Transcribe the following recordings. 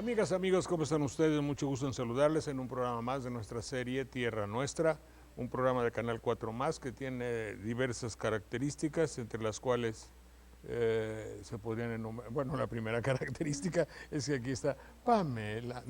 Amigas, amigos, ¿cómo están ustedes? Mucho gusto en saludarles en un programa más de nuestra serie Tierra Nuestra, un programa de Canal 4 Más que tiene diversas características, entre las cuales se podrían enumerar. Bueno, la primera característica es que aquí está Pamela,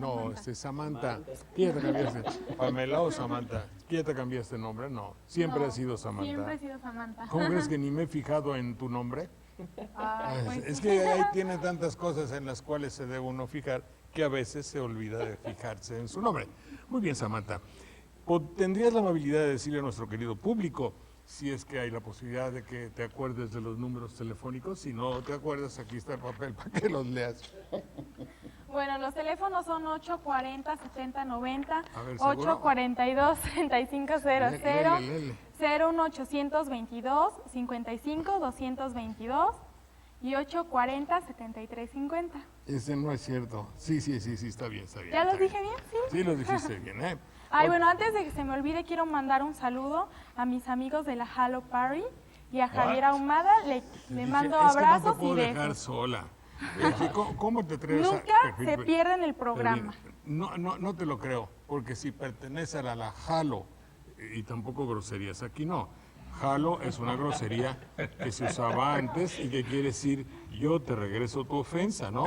Samantha. ¿Quién te cambiaste? Pamela o Samantha. ¿Quién te cambiaste nombre? No, siempre ha sido Samantha. Siempre he sido Samantha. ¿Cómo crees que ni me he fijado en tu nombre? Pues Es que ahí tiene tantas cosas en las cuales se debe uno fijar que a veces se olvida de fijarse en su nombre. Muy bien, Samantha. ¿Tendrías la amabilidad de decirle a nuestro querido público si es que hay la posibilidad de que te acuerdes de los números telefónicos? Si no te acuerdas, aquí está el papel para que los leas. Bueno, los teléfonos son 840-7090, A ver, ¿seguro? 842-3500, Lele. 01822-55-222 y 840-7350. Ese no es cierto. Sí, está bien. ¿Ya los dije bien? Sí. Sí, los dijiste bien, ¿eh? Ay, bueno, antes de que se me olvide, quiero mandar un saludo a mis amigos de la Halo Party y a Javier Ahumada. Le mando abrazos es que no te puedo y dejar besos. sola. ¿Cómo te atreves Nunca se pierden el programa. No te lo creo, porque si pertenece a la Halo, y tampoco groserías, aquí no. Jalo es una grosería que se usaba antes y que quiere decir yo te regreso tu ofensa, ¿no?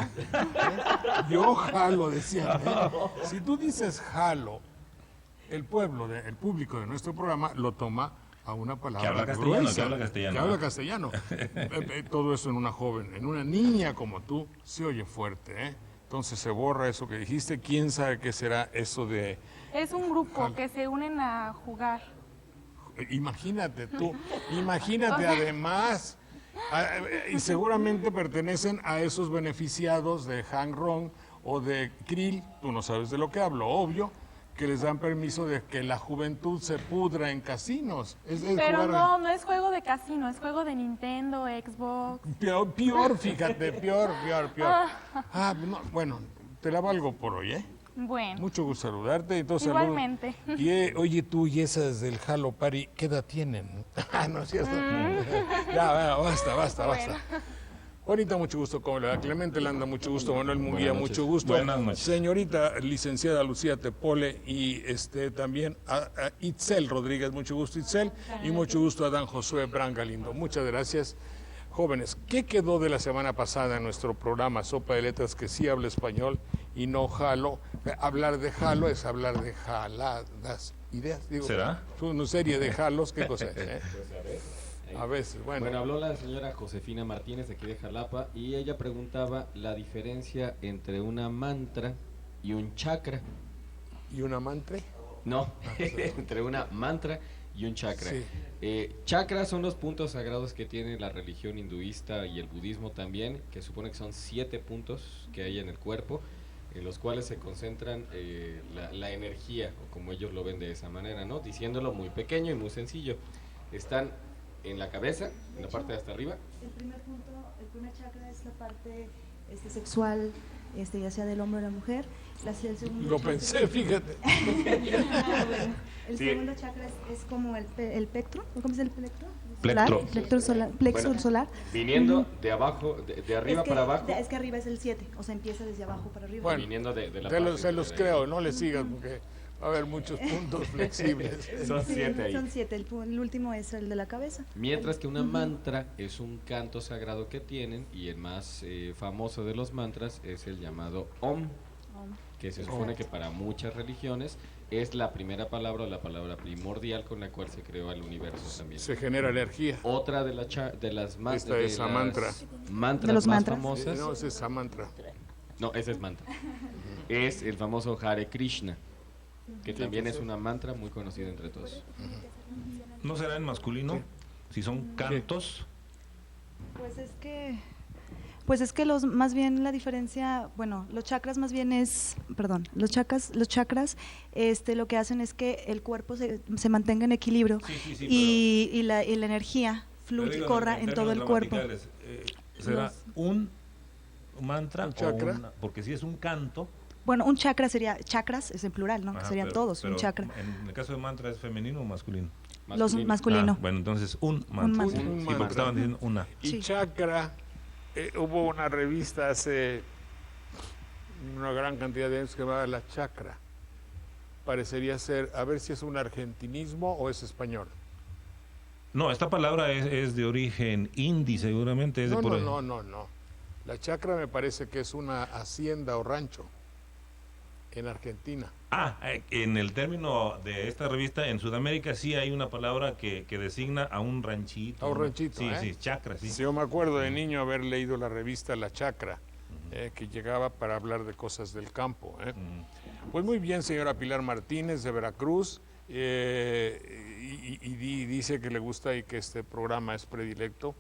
Yo jalo, decían. Si tú dices jalo, el público de nuestro programa lo toma a una palabra gruesa, que habla castellano. Todo eso en una joven, en una niña como tú, se oye fuerte, ¿eh? Entonces se borra eso que dijiste. ¿Quién sabe qué será eso de...? Es un grupo que se unen a jugar. Imagínate tú, además, y seguramente pertenecen a esos beneficiados de Hank Ron o de Krill, tú no sabes de lo que hablo, obvio, que les dan permiso de que la juventud se pudra en casinos. Pero no es juego de casino, es juego de Nintendo, Xbox. Peor, fíjate, peor. No, bueno, te la valgo por hoy, ¿eh? Bueno. Mucho gusto saludarte. Entonces, igualmente. Y, oye, tú y esas del Halo Party, ¿qué edad tienen? No es cierto. Ya, basta. Bueno. Juanita, mucho gusto. ¿Cómo le va? Clemente Landa, mucho gusto. Manuel Munguía, mucho gusto. Buenas noches. Señorita licenciada Lucía Tepole y también a Itzel Rodríguez, mucho gusto, Itzel. Y mucho gusto a Dan Josué Brangalindo. Muchas gracias. Jóvenes, ¿qué quedó de la semana pasada en nuestro programa Sopa de Letras que sí habla español y no jalo? Hablar de jalo es hablar de jaladas ideas. ¿Será? Una serie de jalos, ¿qué cosa es? A veces, bueno. Bueno, habló la señora Josefina Martínez de aquí de Jalapa y ella preguntaba la diferencia entre una mantra y un chakra. ¿Y una mantra? No, entre una mantra y un chakra. Sí. Chakras son los puntos sagrados que tiene la religión hinduista y el budismo también, que supone que son 7 puntos que hay en el cuerpo, en los cuales se concentran la energía, o como ellos lo ven de esa manera, ¿no? Diciéndolo muy pequeño y muy sencillo. Están en la cabeza, en la parte de hasta arriba. El primer chakra es la parte sexual, ya sea del hombre o la mujer. El segundo Lo pensé, fíjate. El segundo chakra es como el plectro, ¿cómo es el plectro? Plectro. Plexo solar. Viniendo de abajo, de arriba para abajo. Es que arriba es el 7, o sea, empieza desde abajo para arriba. Bueno, viniendo de la se los creo, no le sigas porque va a haber muchos puntos flexibles. Son 7 ahí. Son 7, el último es el de la cabeza. Mientras que una mantra es un canto sagrado que tienen, y el más famoso de los mantras es el llamado Om, que se supone que para muchas religiones es la primera palabra o la palabra primordial con la cual se creó el universo también. Se genera energía. Otra de las Esta es Samantra. Mantras De los más mantras. famosas. No, ese es Samantra. No, ese es mantra. Es el famoso Hare Krishna, que también es una mantra muy conocida entre todos. ¿No será en masculino? Si son cantos. Pues es que más bien la diferencia, bueno, los chakras más bien los chakras lo que hacen es que el cuerpo se mantenga en equilibrio y la energía fluye y corra en todo el cuerpo. ¿Será un mantra ¿Un chakra? Porque si es un canto. Bueno, un chakra sería, chakras es en plural, ¿no? Ajá, Serían todos, un chakra. En el caso de mantra, ¿es femenino o masculino? Los masculino. Bueno, entonces un mantra. mantra. Un Sí, mantra. porque estaban diciendo una. Y Sí. chakra, hubo una revista hace una gran cantidad de años que va a la chacra. Parecería ser, a ver si es un argentinismo o es español. No, esta palabra es de origen hindi, seguramente. Es de por ahí. No. La chacra me parece que es una hacienda o rancho en Argentina. En el término de esta revista, en Sudamérica sí hay una palabra que designa a un ranchito. A un ranchito, Sí, ¿eh? sí, chacra, sí. Sí, yo me acuerdo de niño haber leído la revista La Chacra, que llegaba para hablar de cosas del campo. Pues muy bien, señora Pilar Martínez de Veracruz, y dice que le gusta y que este programa es predilecto,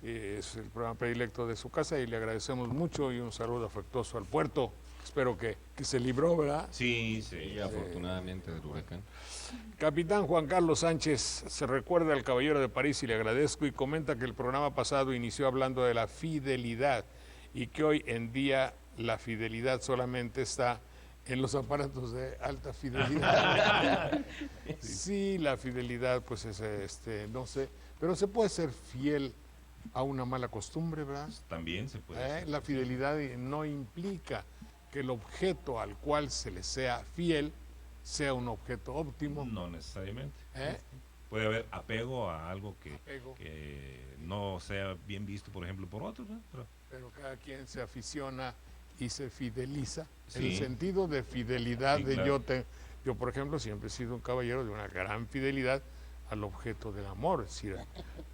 es el programa predilecto de su casa y le agradecemos mucho y un saludo afectuoso al puerto. Espero que se libró, ¿verdad? Sí. Y afortunadamente del huracán. Capitán Juan Carlos Sánchez se recuerda al Caballero de París y le agradezco y comenta que el programa pasado inició hablando de la fidelidad y que hoy en día la fidelidad solamente está en los aparatos de alta fidelidad. Sí, la fidelidad pues es no sé, pero se puede ser fiel a una mala costumbre, ¿verdad? También se puede hacer. La fidelidad no implica que el objeto al cual se le sea fiel sea un objeto óptimo. No necesariamente. ¿Eh? Puede haber apego a algo que Apego. no sea bien visto, por ejemplo, por otros, ¿no? Pero cada quien se aficiona y se fideliza. Sí. El sentido de fidelidad Sí, de claro. yo, por ejemplo, siempre he sido un caballero de una gran fidelidad al objeto del amor, es decir, a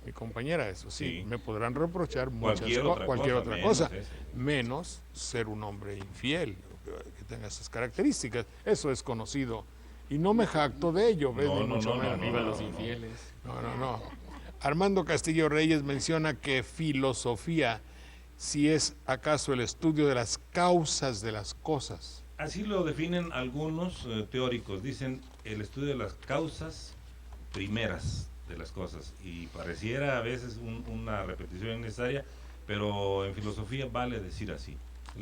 mi compañera, eso sí, Sí. me podrán reprochar Cualquier otra cosa, menos ser un hombre infiel, que tenga esas características. Eso es conocido y no me jacto de ello, ¿ves? Ni mucho menos. Viva los infieles. No. Armando Castillo Reyes menciona que filosofía, si es acaso el estudio de las causas de las cosas. Así lo definen algunos teóricos. Dicen el estudio de las causas primeras de las cosas. Y pareciera a veces una repetición innecesaria, pero en filosofía vale decir así.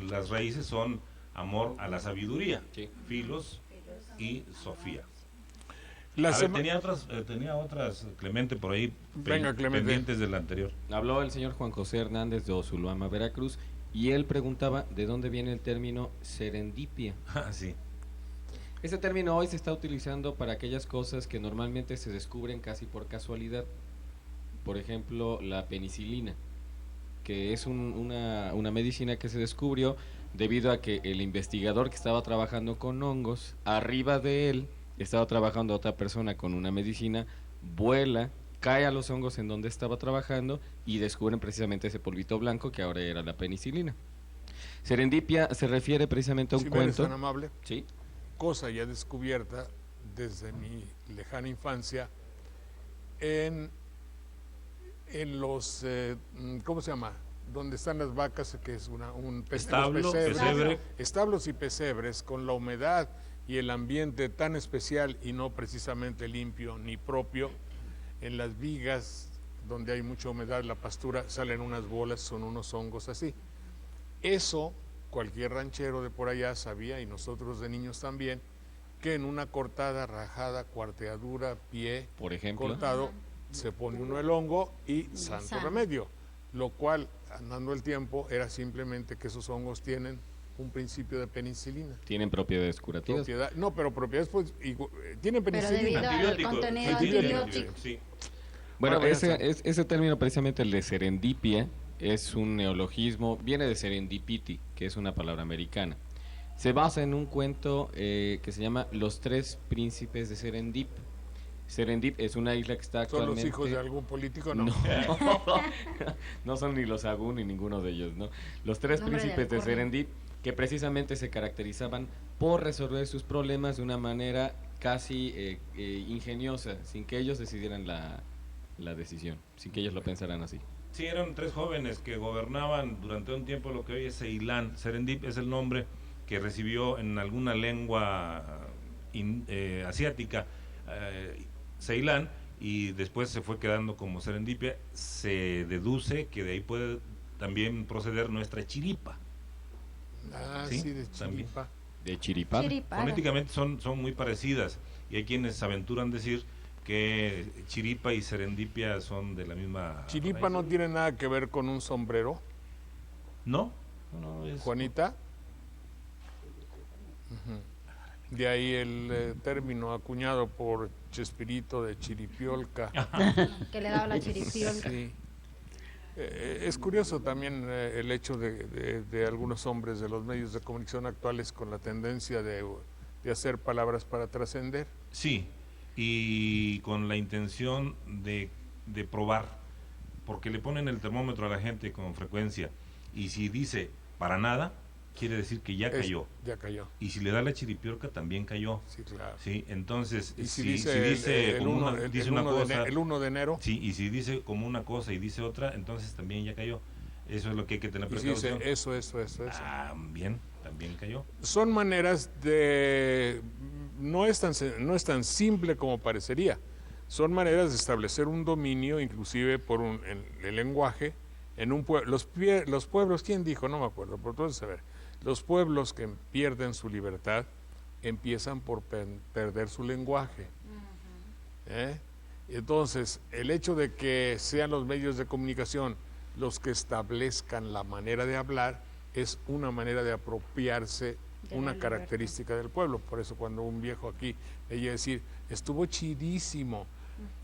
Las raíces son amor a la sabiduría, Sí. filos y sofía. Tenía otras, Clemente, por ahí, Venga, Clemente. pendientes del anterior. Habló el señor Juan José Hernández de Osulama, Veracruz, y él preguntaba de dónde viene el término serendipia. Sí. Este término hoy se está utilizando para aquellas cosas que normalmente se descubren casi por casualidad. Por ejemplo, la penicilina, que es una medicina que se descubrió debido a que el investigador que estaba trabajando con hongos, arriba de él estaba trabajando otra persona con una medicina, vuela, cae a los hongos en donde estaba trabajando y descubren precisamente ese polvito blanco que ahora era la penicilina. Serendipia se refiere precisamente a un Si me eres cuento. tan amable, Sí. cosa ya descubierta desde mi lejana infancia en los, ¿cómo se llama? Donde están las vacas, que es un Establo, los pesebres. pesebre. Establos y pesebres, con la humedad y el ambiente tan especial y no precisamente limpio ni propio. En las vigas, donde hay mucha humedad, la pastura, salen unas bolas, son unos hongos así. Eso, cualquier ranchero de por allá sabía, y nosotros de niños también, que en una cortada, rajada, cuarteadura, pie, Por ejemplo. cortado, se pone uno el hongo y santo remedio. Lo cual, andando el tiempo, era simplemente que esos hongos tienen un principio de penicilina. Tienen propiedades curativas. No, pero propiedades, pues, tienen Pero penicilina. debido al contenido antibiótico. Sí. Bueno, Ahora, ese término precisamente, el de serendipia, es un neologismo, viene de serendipity, que es una palabra americana. Se basa en un cuento que se llama Los Tres Príncipes de Serendip. Serendip es una isla que está ¿Son actualmente... los hijos de algún político? No. No, no son ni los Agún ni ninguno de ellos, ¿no? Los tres Nombre de príncipes de alcurnia. Serendip, que precisamente se caracterizaban por resolver sus problemas de una manera casi ingeniosa, sin que ellos decidieran la decisión, sin que ellos lo pensaran así. Sí, eran tres jóvenes que gobernaban durante un tiempo lo que hoy es Ceilán. Serendip es el nombre que recibió en alguna lengua asiática Ceilán, y después se fue quedando como Serendipia. Se deduce que de ahí puede también proceder nuestra chiripa. Ah, Sí, sí, de también. chiripa. De chiripada. Chiripada. Fonéticamente son muy parecidas, y hay quienes aventuran decir que chiripa y serendipia son de la misma Chiripa raíz. no tiene nada que ver con un sombrero, No, es Juanita. De ahí el término acuñado por Chespirito de chiripiolca. Que le daba la chiripiolca. Sí. Es curioso también el hecho de algunos hombres de los medios de comunicación actuales con la tendencia de hacer palabras para trascender. Sí, y con la intención de probar, porque le ponen el termómetro a la gente con frecuencia, y si dice para nada, quiere decir que ya cayó. Ya cayó. Y si le da la chiripiorca, también cayó. Sí, claro. Sí, entonces, Y si dice el como 1 de enero. Sí, y si dice como una cosa y dice otra, entonces también ya cayó. Eso es lo que hay que tener Y si precaución. dice eso. También cayó. Son maneras de... No es tan simple como parecería. Son maneras de establecer un dominio, inclusive por el lenguaje, en un pueblo. Los pueblos, ¿quién dijo? No me acuerdo, pero entonces, a ver, los pueblos que pierden su libertad empiezan por perder su lenguaje. Entonces, el hecho de que sean los medios de comunicación los que establezcan la manera de hablar es una manera de apropiarse una característica del pueblo. Por eso cuando un viejo aquí veía decir, estuvo chidísimo,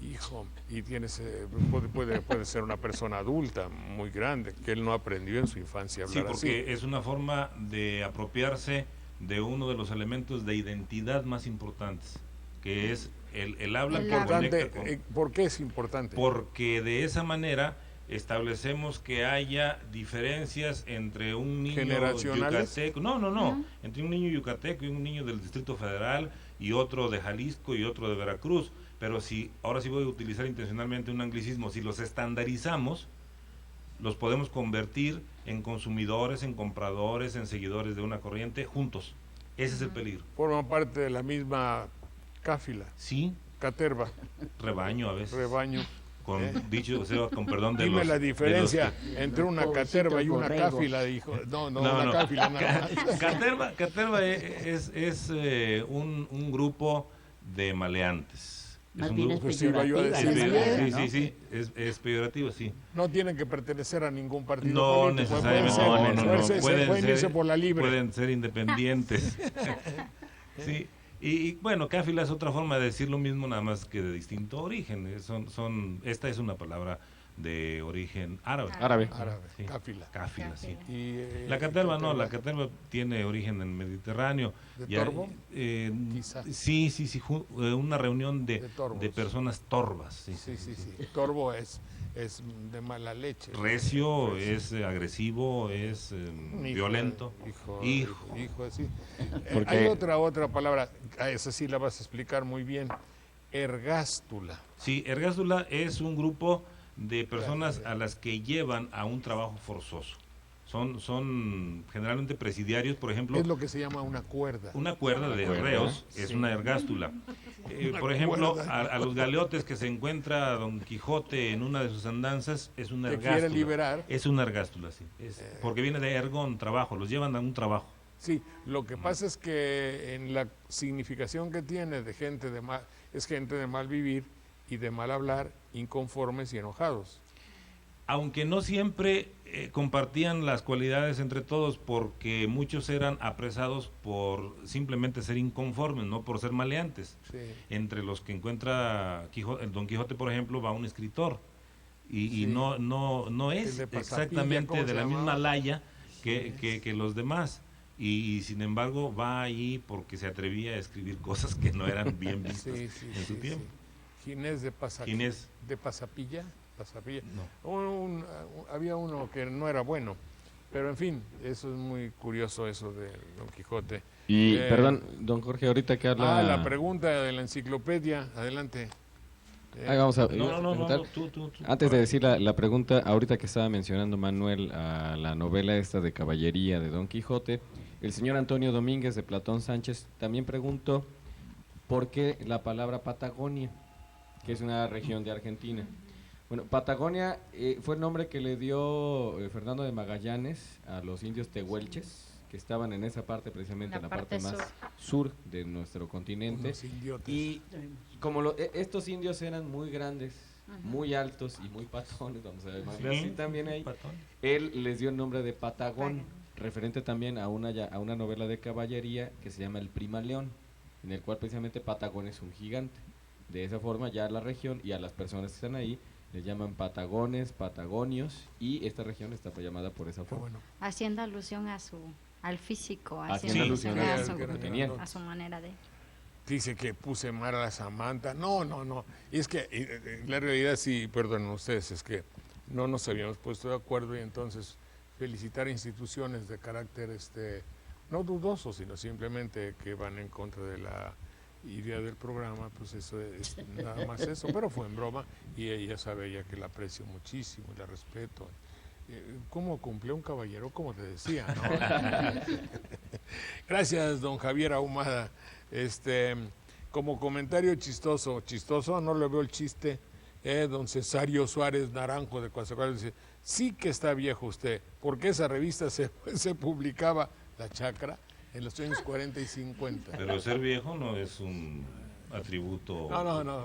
hijo, y puede ser una persona adulta muy grande, que él no aprendió en su infancia a hablar Sí, porque así. es una forma de apropiarse de uno de los elementos de identidad más importantes, que es el habla que conecta con... ¿Por qué es importante? Porque de esa manera establecemos que haya diferencias entre un niño yucateco, entre un niño yucateco y un niño del Distrito Federal y otro de Jalisco y otro de Veracruz, pero ahora sí voy a utilizar intencionalmente un anglicismo, si los estandarizamos, los podemos convertir en consumidores, en compradores, en seguidores de una corriente juntos. Ese es el peligro. Forman parte de la misma cáfila. Sí. Caterva. Rebaño a veces. Rebaño. Con dicho, o sea, con perdón de Dime los... la diferencia de entre una caterva y una cáfila, dijo. Una cáfila nada más. Caterva es un grupo de maleantes. Más un bien grupo, es peyorativa. sí, es peyorativo, sí. No tienen que pertenecer a ningún partido No político. necesariamente, Pueden irse por la libre. Pueden ser independientes. Sí. Y bueno, cáfila es otra forma de decir lo mismo, nada más que de distinto origen. Esta es una palabra de origen árabe. Sí. Cáfila. Sí. Y, la caterva no, la caterva tiene origen en el Mediterráneo. ¿De torvo? Quizás. Sí, una reunión de personas torvas. Sí. Torvo es de mala leche. Recio, es agresivo, es violento. Hijo, sí. Porque... Hay otra palabra, esa sí la vas a explicar muy bien. Ergástula. Sí, ergástula es un grupo de personas a las que llevan a un trabajo forzoso. Son generalmente presidiarios, por ejemplo. Es lo que se llama una cuerda. Una cuerda de reos es una ergástula. Por ejemplo, a los galeotes que se encuentra Don Quijote en una de sus andanzas, es una ergástula. Quiere liberar. Es una ergástula, sí. Porque viene de ergón, trabajo, los llevan a un trabajo. Sí, lo que pasa es que en la significación que tiene es gente de mal vivir y de mal hablar, inconformes y enojados. Aunque no siempre compartían las cualidades entre todos, porque muchos eran apresados por simplemente ser inconformes, no por ser maleantes. Sí. Entre los que encuentra Don Quijote, por ejemplo, va un escritor y no es exactamente de la misma laya que los demás. Y sin embargo va ahí porque se atrevía a escribir cosas que no eran bien vistas en su tiempo. Ginés de Pasapilla. No. Había uno que no era bueno, pero en fin, eso es muy curioso, eso de Don Quijote. Y perdón, don Jorge, ahorita que habla... la pregunta de la enciclopedia, adelante. Vamos a... No, tú. Antes de decir la pregunta, ahorita que estaba mencionando Manuel a la novela esta de caballería de Don Quijote, el señor Antonio Domínguez de Platón Sánchez también preguntó por qué la palabra Patagonia, que es una región de Argentina. Bueno, Patagonia fue el nombre que le dio Fernando de Magallanes a los indios tehuelches, que estaban en esa parte, precisamente en la parte más sur de nuestro continente. Y como estos indios eran muy grandes, muy altos y muy patones, vamos a llamarle así también ahí, él les dio el nombre de Patagón. referente también a una novela de caballería que se llama El Prima León, en el cual precisamente Patagón es un gigante. De esa forma ya a la región y a las personas que están ahí les llaman patagones, patagonios, y esta región está llamada por esa forma. Bueno, Haciendo alusión al físico, Haciendo alusión a a su, lo que tenían. a su manera de... dice que puse mal a la Samantha. No. Y es que la realidad sí, perdonen ustedes, es que no nos habíamos puesto de acuerdo y entonces felicitar a instituciones de carácter no dudoso, sino simplemente que van en contra de la idea del programa, pues eso es nada más eso, pero fue en broma y ella sabe ya que la aprecio muchísimo y la respeto. ¿Cómo cumplió un caballero? Como te decía, ¿no? Gracias, don Javier Ahumada. Como comentario chistoso, no le veo el chiste, don Cesario Suárez Naranjo de Coatzacoalcos dice, sí que está viejo usted, porque esa revista se publicaba, La Chacra, en los años 40 y 50. Pero ser viejo no es un atributo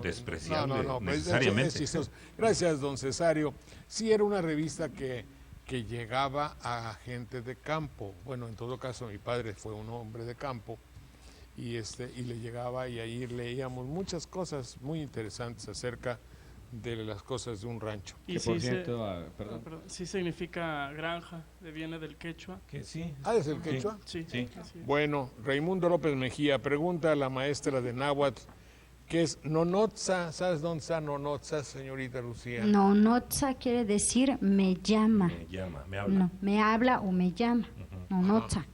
despreciable No, necesariamente. es chistoso. Gracias, don Cesario. Sí, era una revista que llegaba a gente de campo. Bueno, en todo caso, mi padre fue un hombre de campo y le llegaba y ahí leíamos muchas cosas muy interesantes acerca de las cosas de un rancho. Y Que sí, por cierto, sí significa granja, viene del quechua. ¿Qué? Sí. ¿Ah, es el quechua? Sí. Sí. Así es. Bueno, Raimundo López Mejía pregunta a la maestra de náhuatl ¿qué es nonotza? ¿Sabes dónde está nonotza, señorita Lucía? No, notza quiere decir me llama. Me llama, me habla. No, me habla o me llama. No, notza,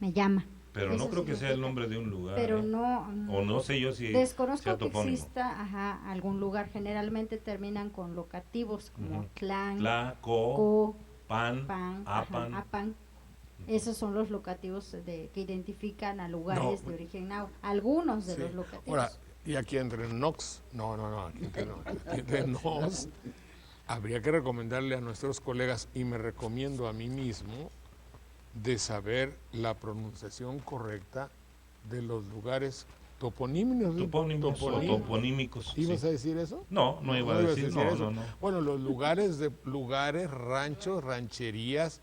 me llama. Pero no Eso creo que sea el significa. nombre de un lugar. Pero ¿eh? no. O no sé yo si Desconozco sea que topónimo. exista algún lugar. Generalmente terminan con locativos como Ujú. clan, Tla, co, co, pan, pan, apan. apan. Esos son los locativos que identifican a lugares No. de origen náhuatl. Algunos de Sí. los locativos. Ahora, y aquí entre Nox, aquí entre nos, habría que recomendarle a nuestros colegas, y me recomiendo a mí mismo, de saber la pronunciación correcta de los lugares toponímicos. Topónimos o toponímicos. ¿Ibas sí. a decir eso? No iba a ibas decir, eso. no. Bueno, los lugares, ranchos, rancherías,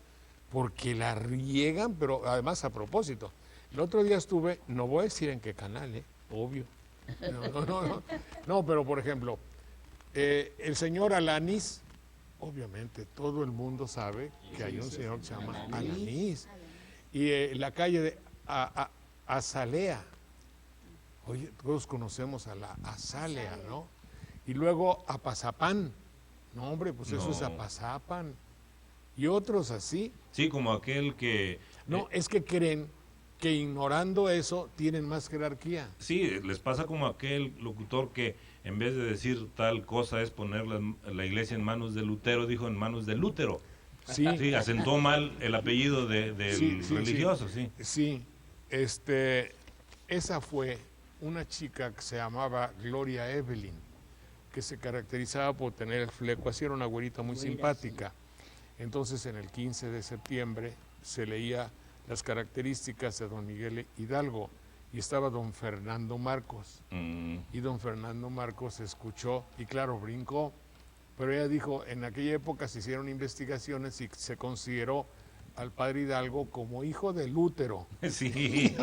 porque la riegan, pero además a propósito. El otro día estuve, no voy a decir en qué canal, obvio. No, pero por ejemplo, el señor Alanis, obviamente todo el mundo sabe que hay un señor que se llama Alanis. Y la calle de Azalea. Oye, todos conocemos a la Azalea, ¿no? Y luego Apazapán. No, hombre, pues eso es No. Apazapan. Y otros así. Sí, como aquel que... No, es que creen que ignorando eso tienen más jerarquía. Sí, les pasa como aquel locutor que en vez de decir tal cosa es poner la iglesia en manos de Lutero, dijo en manos de Lútero. Sí, Sí, asentó mal el apellido del Sí, religioso, sí. Sí, esa fue una chica que se llamaba Gloria Evelyn, que se caracterizaba por tener el fleco, así era una güerita muy simpática. Entonces en el 15 de septiembre se leía las características de don Miguel Hidalgo y estaba don Fernando Marcos. Y don Fernando Marcos escuchó y claro, brincó, pero ella dijo, en aquella época se hicieron investigaciones y se consideró al padre Hidalgo como hijo de Lútero. Sí.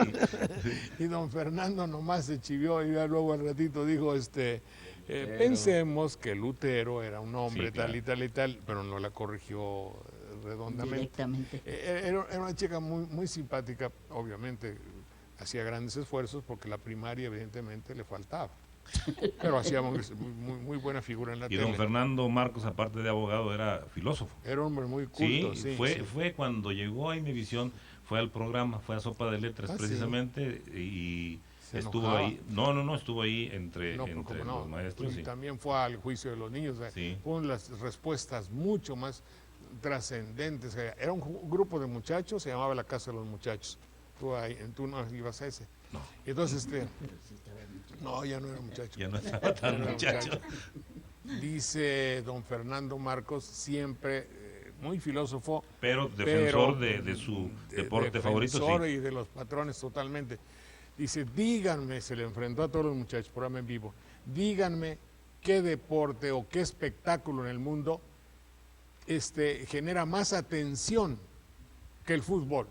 Y don Fernando nomás se chivió y ya luego al ratito dijo, pensemos que Lutero era un hombre Sí, claro. tal y tal, pero no la corrigió redondamente. Directamente. Era una chica muy, muy simpática, obviamente hacía grandes esfuerzos porque la primaria evidentemente le faltaba, pero hacía muy buena figura en la Y tele. don Fernando Marcos, aparte de abogado, era filósofo. Era un hombre muy culto, sí. Fue cuando llegó a Imevisión, fue al programa, fue a Sopa de Letras Ah, sí. precisamente y Se estuvo enojaba. ahí. No, estuvo ahí entre No, pues, cómo no. los maestros. Y Sí. también fue al juicio de los niños. Sí. Fueron las respuestas mucho más trascendentes. Era un grupo de muchachos, se llamaba La Casa de los Muchachos. Tú no ibas a ese. No. Y entonces, no, ya no era muchacho. Ya no estaba tan Ya no era muchacho. Dice don Fernando Marcos, siempre muy filósofo. Pero defensor de su deporte favorito, defensor sí. y de los patrones totalmente. Dice, díganme, se le enfrentó a todos los muchachos, programa en vivo, díganme qué deporte o qué espectáculo en el mundo genera más atención que el fútbol.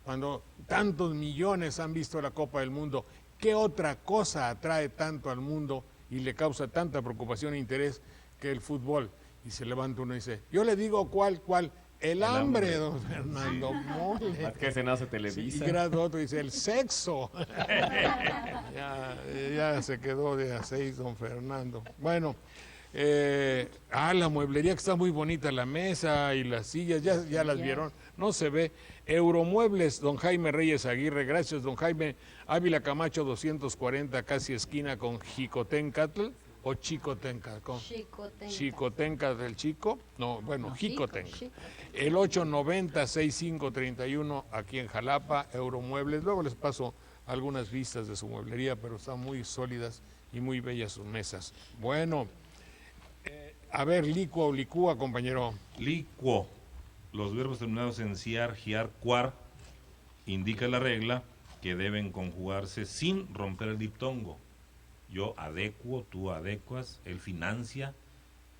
cuando tantos millones han visto la Copa del Mundo, ¿qué otra cosa atrae tanto al mundo y le causa tanta preocupación e interés que el fútbol? Y se levanta uno y dice, yo le digo cuál, el hambre, don Fernando, mole. Más que ese no se televisa. Y grado otro dice, el sexo. ya se quedó de a 6, don Fernando. Bueno, la mueblería que está muy bonita, la mesa y las sillas, ya las vieron, no se ve. Euromuebles, don Jaime Reyes Aguirre, gracias don Jaime. Ávila Camacho 240, casi esquina con Jicotencatl o Chicotenca. Chicotenca del Chico, Jicotenca. El 890-6531 aquí en Jalapa, Euromuebles. Luego les paso algunas vistas de su mueblería, pero están muy sólidas y muy bellas sus mesas. Bueno, a ver, licua o licúa, compañero. Licuo. Los verbos terminados en ciar, giar, cuar, indica la regla que deben conjugarse sin romper el diptongo. Yo adecuo, tú adecuas, él financia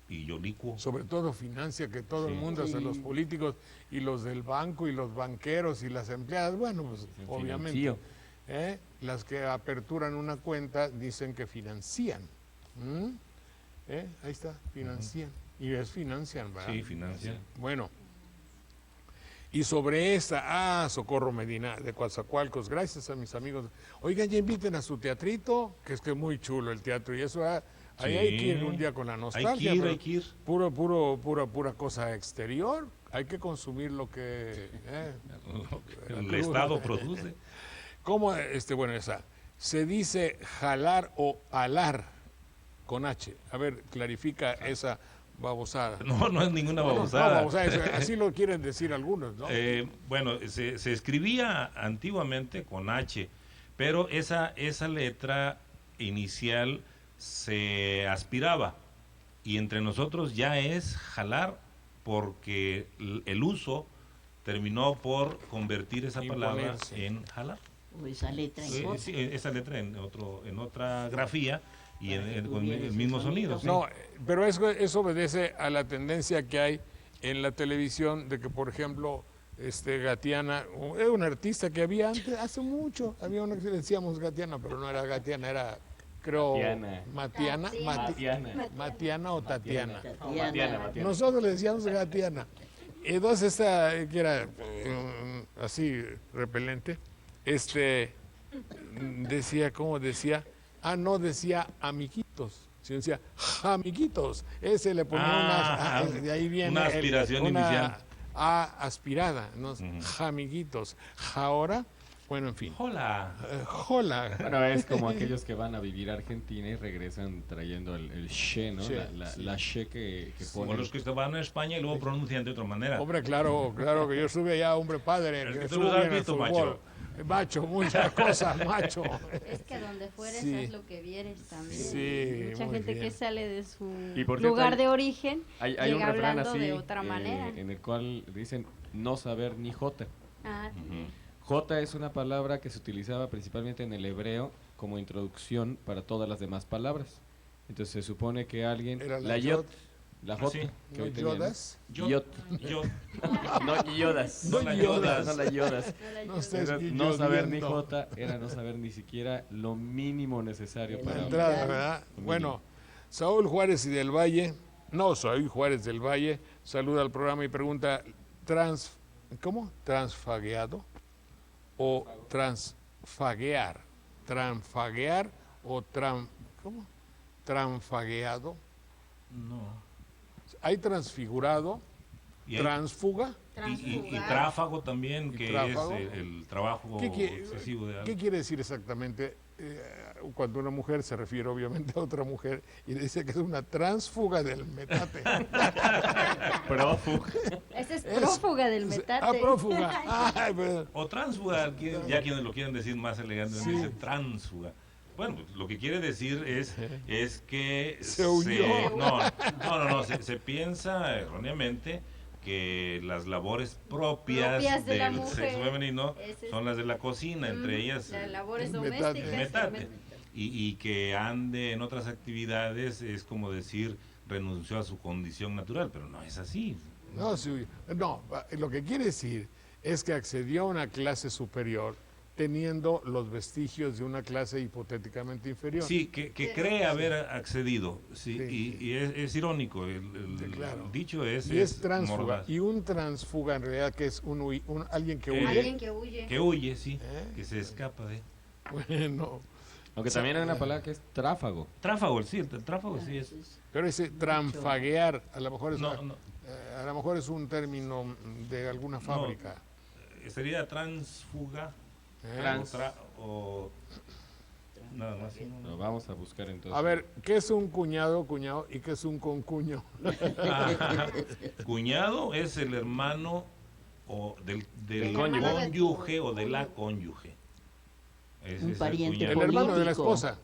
y yo licuo. Sobre todo financia, que todo el mundo, hasta los políticos y los del banco y los banqueros y las empleadas, bueno, pues obviamente, las que aperturan una cuenta dicen que financian. Ahí está, financian. Y es financian, ¿verdad? Sí, financian. Bueno. Y sobre esta, Socorro Medina de Coatzacoalcos, gracias a mis amigos. Oigan, ya inviten a su teatrito, que es que es muy chulo el teatro, y eso ahí hay que ir un día con la nostalgia. Hay que ir. Pura cosa exterior, hay que consumir lo que el Estado produce. ¿Cómo, se dice jalar o alar con H? A ver, clarifica esa babosada. No es ninguna babosada. Así lo quieren decir algunos, ¿no? Se escribía antiguamente con H, pero esa letra inicial se aspiraba y entre nosotros ya es jalar porque el uso terminó por convertir esa palabra en jalar. O esa letra esa letra en otra grafía y con el mismo sonido. ¿Sí? No, pero eso obedece a la tendencia que hay en la televisión de que, por ejemplo, Gatiana, era un artista que había antes, hace mucho, había una que decíamos Gatiana, pero no era Gatiana, era, creo, Matiana o Tatiana. Matiana. Nosotros le decíamos Gatiana. Entonces esta, que era así repelente, decía, ¿cómo decía? No decía amiguitos, sino decía amiguitos. Ese le ponía de ahí viene una aspiración inicial. Aspirada, ¿no? Amiguitos. Ahora, bueno, en fin. Hola. Bueno, es como aquellos que van a vivir a Argentina y regresan trayendo el she, ¿no? Sí, la she que ponen. O los que van a España y luego pronuncian de otra manera. Hombre, claro que yo estuve allá, hombre padre. Es que tú los has visto, macho. Macho, muchas cosas, macho. Es que donde fueres Sí. es lo que vieres también. Sí, Mucha muy gente bien. que sale de su Y por cierto, lugar de origen hay un llega refrán hablando así de otra manera. en el cual dicen no saber ni jota. Ujú. Jota es una palabra que se utilizaba principalmente en el hebreo como introducción para todas las demás palabras. Entonces se supone que alguien Era la yot, la jota, sí. que ¿No hoy tenía, ¿no? Yodas? Yot. No yodas. No No yodas. la yodas. No estés Entonces, no saber ni yodiendo. jota era no saber ni siquiera lo mínimo necesario La para entrada, ¿verdad? Bueno, Saúl Juárez y del Valle, Saúl Juárez del Valle, saluda al programa y pregunta, ¿cómo? ¿Transfagueado? ¿O transfaguear? ¿Transfaguear o ¿cómo? ¿Transfagueado? No. Hay transfigurado, Y hay- transfuga. Y tráfago también, ¿Y que tráfago? es el trabajo excesivo de ¿Qué algo. quiere decir exactamente cuando una mujer se refiere obviamente a otra mujer y dice que es una transfuga del metate? prófuga. Esa es prófuga del metate. Prófuga. Ay, pero- O tránsfuga, ya quienes lo quieren decir más elegantemente, Sí. dicen tránsfuga. Bueno, pues, lo que quiere decir es que Se huyó. se piensa erróneamente que las labores propias de la del mujer. sexo femenino Ese es- son las de la cocina, entre ellas Las labores el domésticas. metate. el metate. Y que ande en otras actividades es como decir renunció a su condición natural, pero no es así. No, lo que quiere decir es que accedió a una clase superior teniendo los vestigios de una clase hipotéticamente inferior. Sí, que cree haber accedido. Sí, Sí, y es irónico. El Sí, claro. dicho es. Y es transfuga. mordaz. Y un transfuga en realidad que es alguien que huye. Alguien que huye. Que huye, sí. ¿Eh? Que se escapa de. Bueno, Aunque también hay una palabra que es tráfago. Tráfago, sí, el tráfago sí es. pero ese tranfaguear a lo mejor es No, no. a lo mejor es un término de alguna fábrica. Sería transfuga. ¿Eh? O nada más. Lo vamos a buscar entonces. A ver, ¿qué es un cuñado, y qué es un concuño? Ajá. Cuñado es el hermano o del cónyuge o de la cónyuge. Ese Un es el pariente cuñado. El hermano de la político. esposa.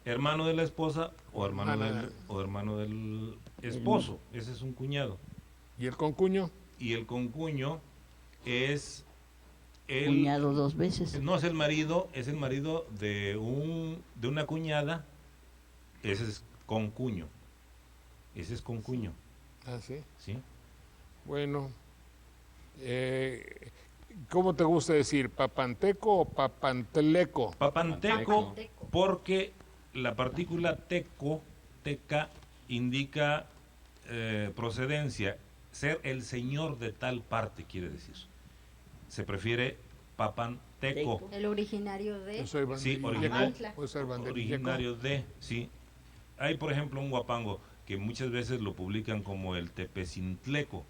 Hermano de la esposa o hermano Hermana. del esposo. Ese es un cuñado. ¿Y el concuño? Y el concuño es el Cuñado 2 veces. no es el marido de una cuñada. Ese es concuño. Ese es concuño, Ah, sí. ¿sí? Bueno, ¿cómo te gusta decir? ¿Papanteco o papantleco? Papanteco, porque la partícula teca, indica procedencia, ser el señor de tal parte, quiere decir. Se prefiere papanteco, El originario de. Yo soy Sí, banderilleco. original. Puede ser banderilleco. originario de, sí. Hay, por ejemplo, un huapango que muchas veces lo publican como el tepecintleco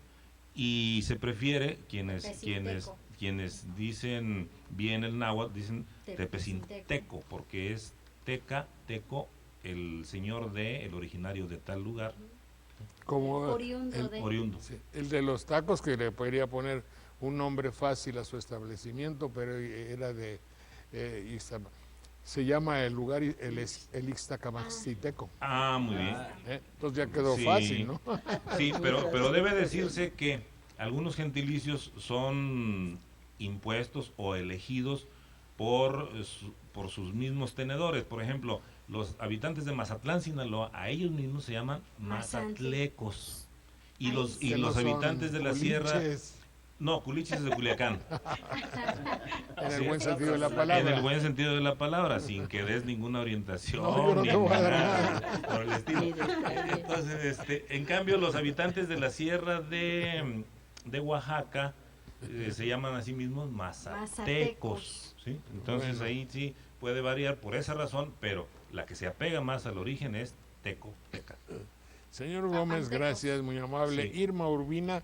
y se prefiere Tepecinteco. quienes dicen bien el náhuatl dicen Tepecinteco. tepecinteco porque es teco, el señor el originario de tal lugar, Como Oriundo de. oriundo. sí, el de los tacos, que le podría poner un nombre fácil a su establecimiento, pero era de se llama el lugar el Ixtacamaciteco. Ah, muy bien. Entonces ya quedó Sí. fácil, ¿no? Sí, pero debe decirse que algunos gentilicios son impuestos o elegidos por sus mismos tenedores. Por ejemplo, los habitantes de Mazatlán, Sinaloa, a ellos mismos se llaman mazatlecos. Y Ay, los, sí. y Que no los son habitantes de la sierra... culiches, No, culiches es de Culiacán. en el Sí. buen sentido de la En palabra. el buen sentido de la palabra, sin que des ninguna orientación. No, yo no ni te voy a dar nada por el estilo. Ni detalle. Entonces, en cambio, los habitantes de la sierra de Oaxaca se llaman a sí mismos mazatecos. ¿Sí? Entonces Bueno. ahí sí puede variar por esa razón, pero la que se apega más al origen es teca. Señor Gómez, gracias, muy amable. Sí. Irma Urbina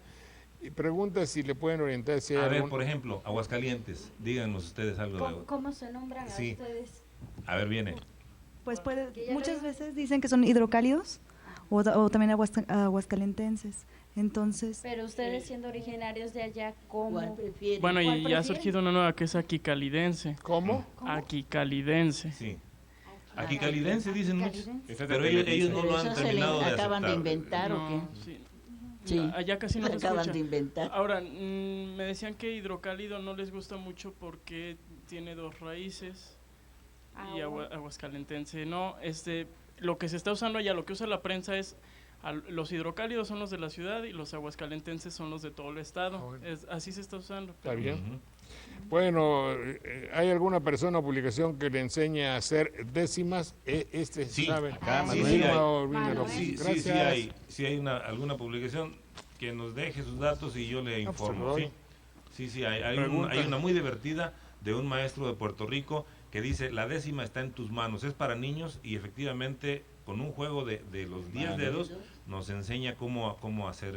pregunta si le pueden orientar si hay A ver, algún... por ejemplo, Aguascalientes, díganos ustedes algo de ¿Cómo se nombran Sí. a ustedes? A ver, viene. Pues Que ya muchas luego- veces dicen que son hidrocálidos o también aguascalentenses. Entonces, Pero ustedes siendo originarios de allá, ¿Cuál ¿cómo? prefiere? Bueno, ¿Cuál y ya ha prefieren? surgido una nueva que es aquicalidense. ¿Cómo? Aquicalidense. Sí. Aquí calidense dicen muchos, Calidense. Ese es de pero ellos Televisa. no lo han ¿Eso se le terminado de acaban de aceptar. inventar o No, qué? sí. Sí. Allá casi no se Acaban escucha. de inventar. Ahora, me decían que hidrocálido no les gusta mucho porque tiene dos raíces y aguascalentense no. Lo que se está usando allá, lo que usa la prensa es los hidrocálidos son los de la ciudad y los aguascalentenses son los de todo el estado. Ah, bueno. Así se está usando. Está pero- bien. Ujú. Bueno, ¿hay alguna persona o publicación que le enseñe a hacer décimas? Sí, sabe. acá, sí, Manuel. Irma Urbina Manuel. López. Sí, Gracias. sí hay alguna publicación que nos deje sus datos y yo le pues, informo. se lo Sí, hay Pregunta. una muy divertida de un maestro de Puerto Rico que dice, la décima está en tus manos, es para niños y efectivamente con un juego de los 10 dedos nos enseña cómo hacer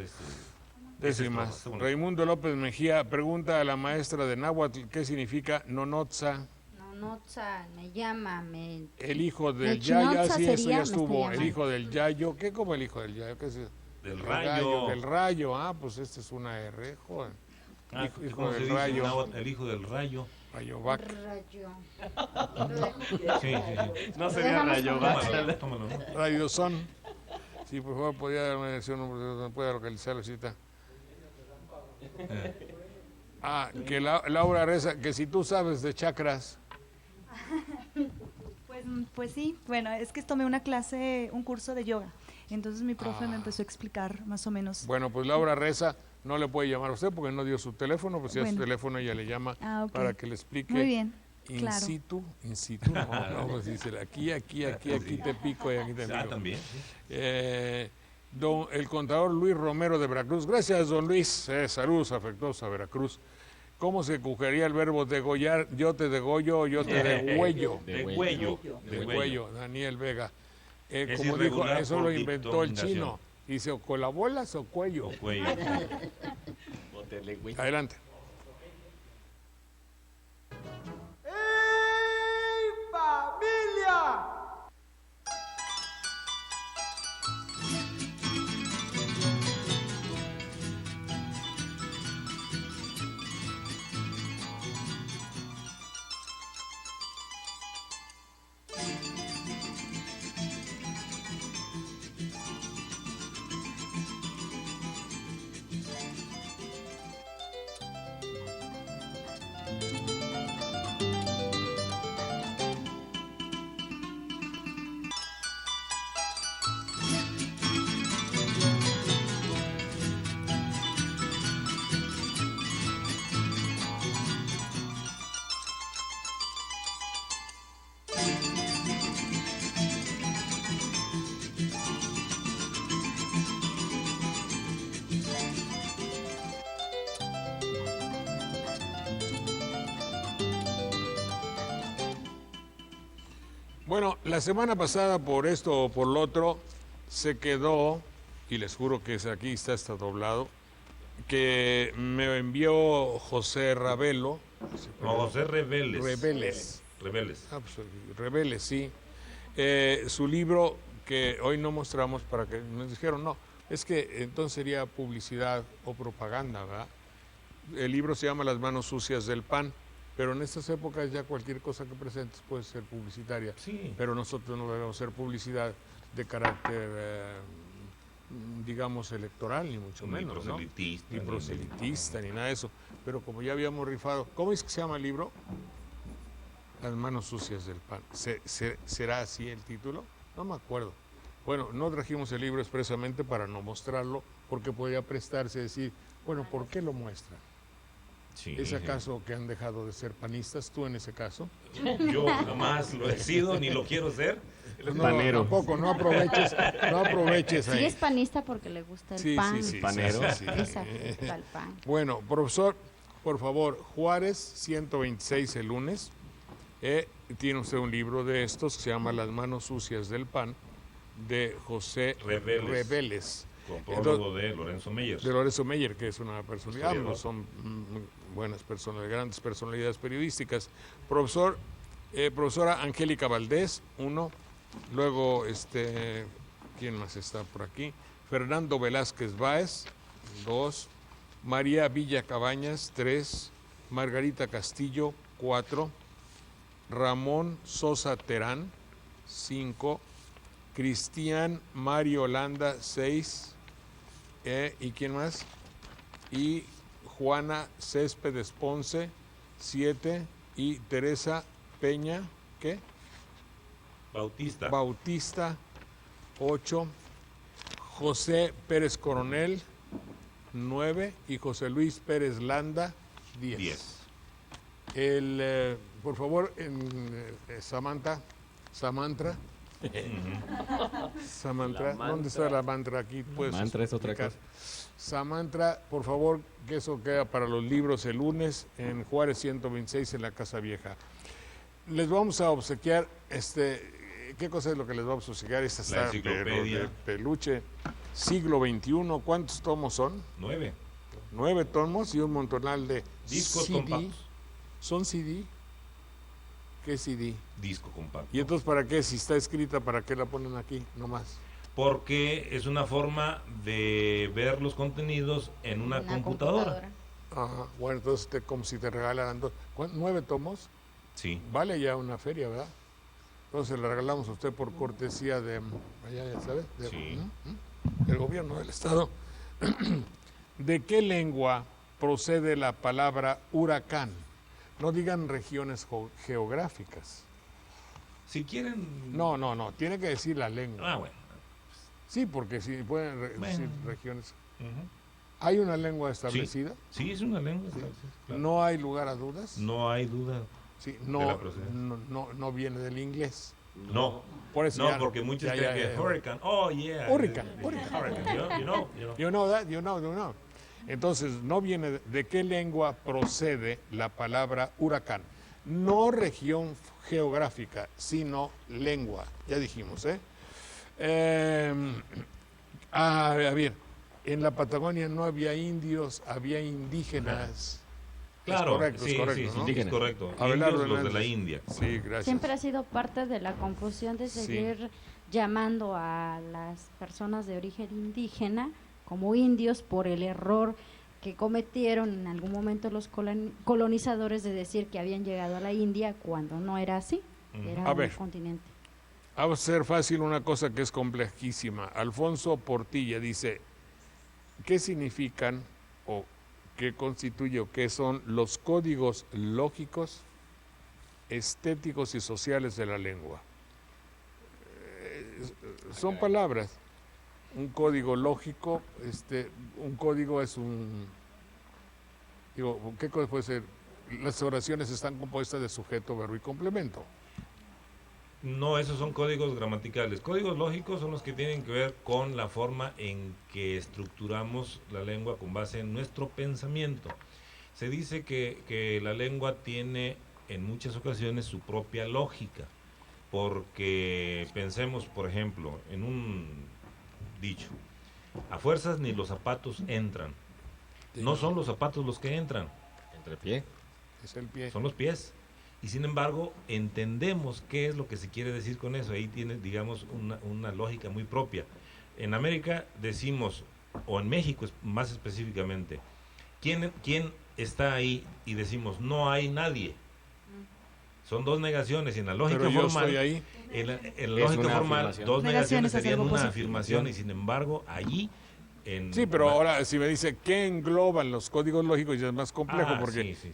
Décimas. Está bonito. Raimundo López Mejía pregunta a la maestra de Náhuatl qué significa nonotza, Nonotza, me llama, el hijo del Mechinotza Yayo. Sí, eso sería, ya me estuvo. está El llamando. hijo del Yayo. ¿Qué como el hijo del Yayo? ¿Qué es eso? Del El rayo. Del rayo. Ah, pues este es una R, joven. Ah, hijo ¿cómo se del dice en rayo. náhuatl? El hijo del rayo. Rayovac. rayo. Sí. No sería sería Rayo Tómalo, tómalo, ¿no? Radiozón. Sí, por favor, podría dar una dirección, no puede localizar la cita. Que Laura Reza, que si tú sabes de chakras. pues sí, bueno, es que tomé una clase, un curso de yoga. Entonces mi profe me Ah. empezó a explicar más o menos. Bueno, pues Laura Reza, no le puede llamar a usted porque no dio su teléfono, pues si da su Bueno. teléfono ella le llama Ok. para que le explique. Muy bien, In claro. situ, no, pues dice aquí te pico y aquí te pico. Ah, también. Sí. El contador Luis Romero de Veracruz. Gracias, don Luis. Saludos afectuosos a Veracruz. ¿Cómo se conjugaría el verbo degollar? Yo te degollo, yo te degüello. Degüello, Daniel Vega. Es Como dijo, irregular eso por lo inventó el dictaminación. chino. Dice, o con la bolas o cuello. O cuello. Adelante. Bueno, la semana pasada por esto o por lo otro se quedó, y les juro que aquí está doblado, que me envió José Ravelo. No, José Reveles. Reveles. Ah, pues, Reveles, sí. Su libro que hoy no mostramos para que nos dijeron, no, es que entonces sería publicidad o propaganda, ¿verdad? El libro se llama Las manos sucias del pan. Pero en estas épocas ya cualquier cosa que presentes puede ser publicitaria. Sí. Pero nosotros no debemos ser publicidad de carácter, digamos, electoral, ni mucho menos, ¿no? Proselitista. Ni proselitista, ni nada de eso. Pero como ya habíamos rifado, ¿cómo es que se llama el libro? Las manos sucias del pan. ¿Será así el título? No me acuerdo. Bueno, no trajimos el libro expresamente para no mostrarlo, porque podía prestarse a decir, bueno, ¿por qué lo muestra? Sí. ¿Es acaso que han dejado de ser panistas, tú en ese caso? Yo jamás lo he sido, ni lo quiero ser. No, Panero. tampoco, no aproveches Sí ahí. es panista porque le gusta el Sí, pan. sí, sí, Panero. sí, sí. Esa fiesta al pan. Bueno, profesor, por favor, Juárez 126 el lunes. Tiene usted un libro de estos que se llama Las manos sucias del pan, de José Reveles. Con prólogo de Lorenzo Meyer. De Lorenzo Meyer, que es una personalidad, Historiador. ambos son buenas personas, grandes personalidades periodísticas. Profesora Angélica Valdés, 1. Luego, ¿quién más está por aquí? Fernando Velázquez Báez, 2. María Villa Cabañas, 3. Margarita Castillo, 4. Ramón Sosa Terán, 5. Cristian Mario Landa, 6. ¿Y quién más? Y Juana Céspedes Ponce, 7. Y Teresa Peña, ¿qué? Bautista, 8. José Pérez Coronel, 9. Y José Luis Pérez Landa, 10. Por favor, Samantha, ¿dónde está la mantra aquí? ¿Puedes Mantra es otra explicar? cosa. Samantha, por favor, que eso queda para los libros el lunes en Juárez 126 en la Casa Vieja. Les vamos a obsequiar, ¿qué cosa es lo que les vamos a obsequiar? Esta La está enciclopedia. de peluche, siglo XXI. ¿Cuántos tomos son? 9. 9 tomos y un montonal de Discos CD. compactos. ¿Son CD? ¿Qué CD? Disco compacto. ¿Y entonces para qué? Si está escrita, ¿para qué la ponen aquí nomás? Porque es una forma de ver los contenidos en una computadora. Ajá, bueno, entonces como si te regalaran 9 tomos, Sí. vale ya una feria, ¿verdad? Entonces le regalamos a usted por cortesía de, allá, ya sabes, Sí. del gobierno del estado. ¿De qué lengua procede la palabra huracán? No digan regiones geográficas. Si quieren... No, tiene que decir la lengua. Ah, bueno. Sí, porque si pueden decir Bueno. regiones. Ujú. ¿Hay una lengua establecida? Sí, es una lengua establecida. Claro. ¿No hay lugar a dudas? No hay duda. Sí, de no, la procedencia. no viene del inglés. No, Por eso no, ya- porque muchos ya, creen ya, que ya. hurricane. Oh, yeah. Hurricane. Hurricane. You know. You know that, you know. Entonces, no viene de qué lengua procede la palabra huracán. No región geográfica, sino lengua. Ya dijimos, ¿eh? A ver, en la Patagonia no había indios, había indígenas. Claro, es sí, correcto, ¿no? es correcto. Abelardo Indios, los de Hernández. la India. Sí, gracias. Siempre ha sido parte de la confusión de Sí. seguir llamando a las personas de origen indígena como indios por el error que cometieron en algún momento los colonizadores de decir que habían llegado a la India cuando no era así, era A un ver. continente. Vamos a hacer fácil una cosa que es complejísima. Alfonso Portilla dice, ¿qué significan o qué constituye o qué son los códigos lógicos, estéticos y sociales de la lengua? Son palabras. Un código lógico, un código es un... Digo, ¿qué cosa puede ser? Las oraciones están compuestas de sujeto, verbo y complemento. No, esos son códigos gramaticales. Códigos lógicos son los que tienen que ver con la forma en que estructuramos la lengua con base en nuestro pensamiento. Se dice que la lengua tiene en muchas ocasiones su propia lógica, porque pensemos, por ejemplo, en un dicho: a fuerzas ni los zapatos entran. No son los zapatos los que entran, Entre pie. Es el pie. son los pies. Y sin embargo, entendemos qué es lo que se quiere decir con eso. Ahí tiene, digamos, una lógica muy propia. En América decimos, o en México más específicamente, ¿quién está ahí? Y decimos, no hay nadie. Son dos negaciones, y en la lógica Pero yo formal, estoy ahí. en la Es lógica una formal, afirmación. dos negaciones Negaciones es serían algo una positivo. afirmación, y sin embargo, allí... Sí, pero ahora si me dice qué engloban los códigos lógicos ya es más complejo, porque sí.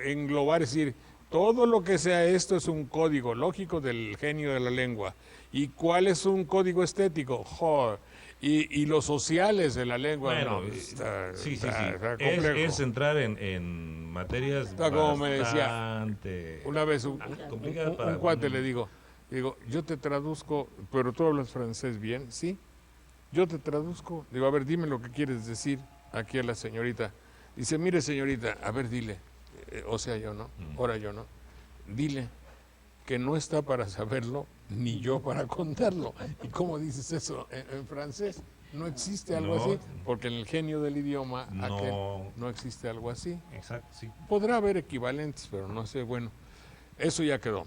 englobar es decir, todo lo que sea esto es un código lógico del genio de la lengua. ¿Y cuál es un código estético? Y los sociales de la lengua. Bueno, no, está Es complejo. entrar en materias Está como me decía, bastante Una vez complicadas para un cuate le digo, yo te traduzco, pero tú hablas francés bien, ¿sí? Yo te traduzco. Digo, a ver, dime lo que quieres decir aquí a la señorita. Dice, mire señorita, a ver, dile, o sea yo no, ahora yo no, dile que no está para saberlo, ni yo para contarlo. ¿Y cómo dices eso en francés? No existe algo No. así, porque en el genio del idioma No. aquel no existe algo así. Exacto, sí. Podrá haber equivalentes, pero no sé, bueno, eso ya quedó.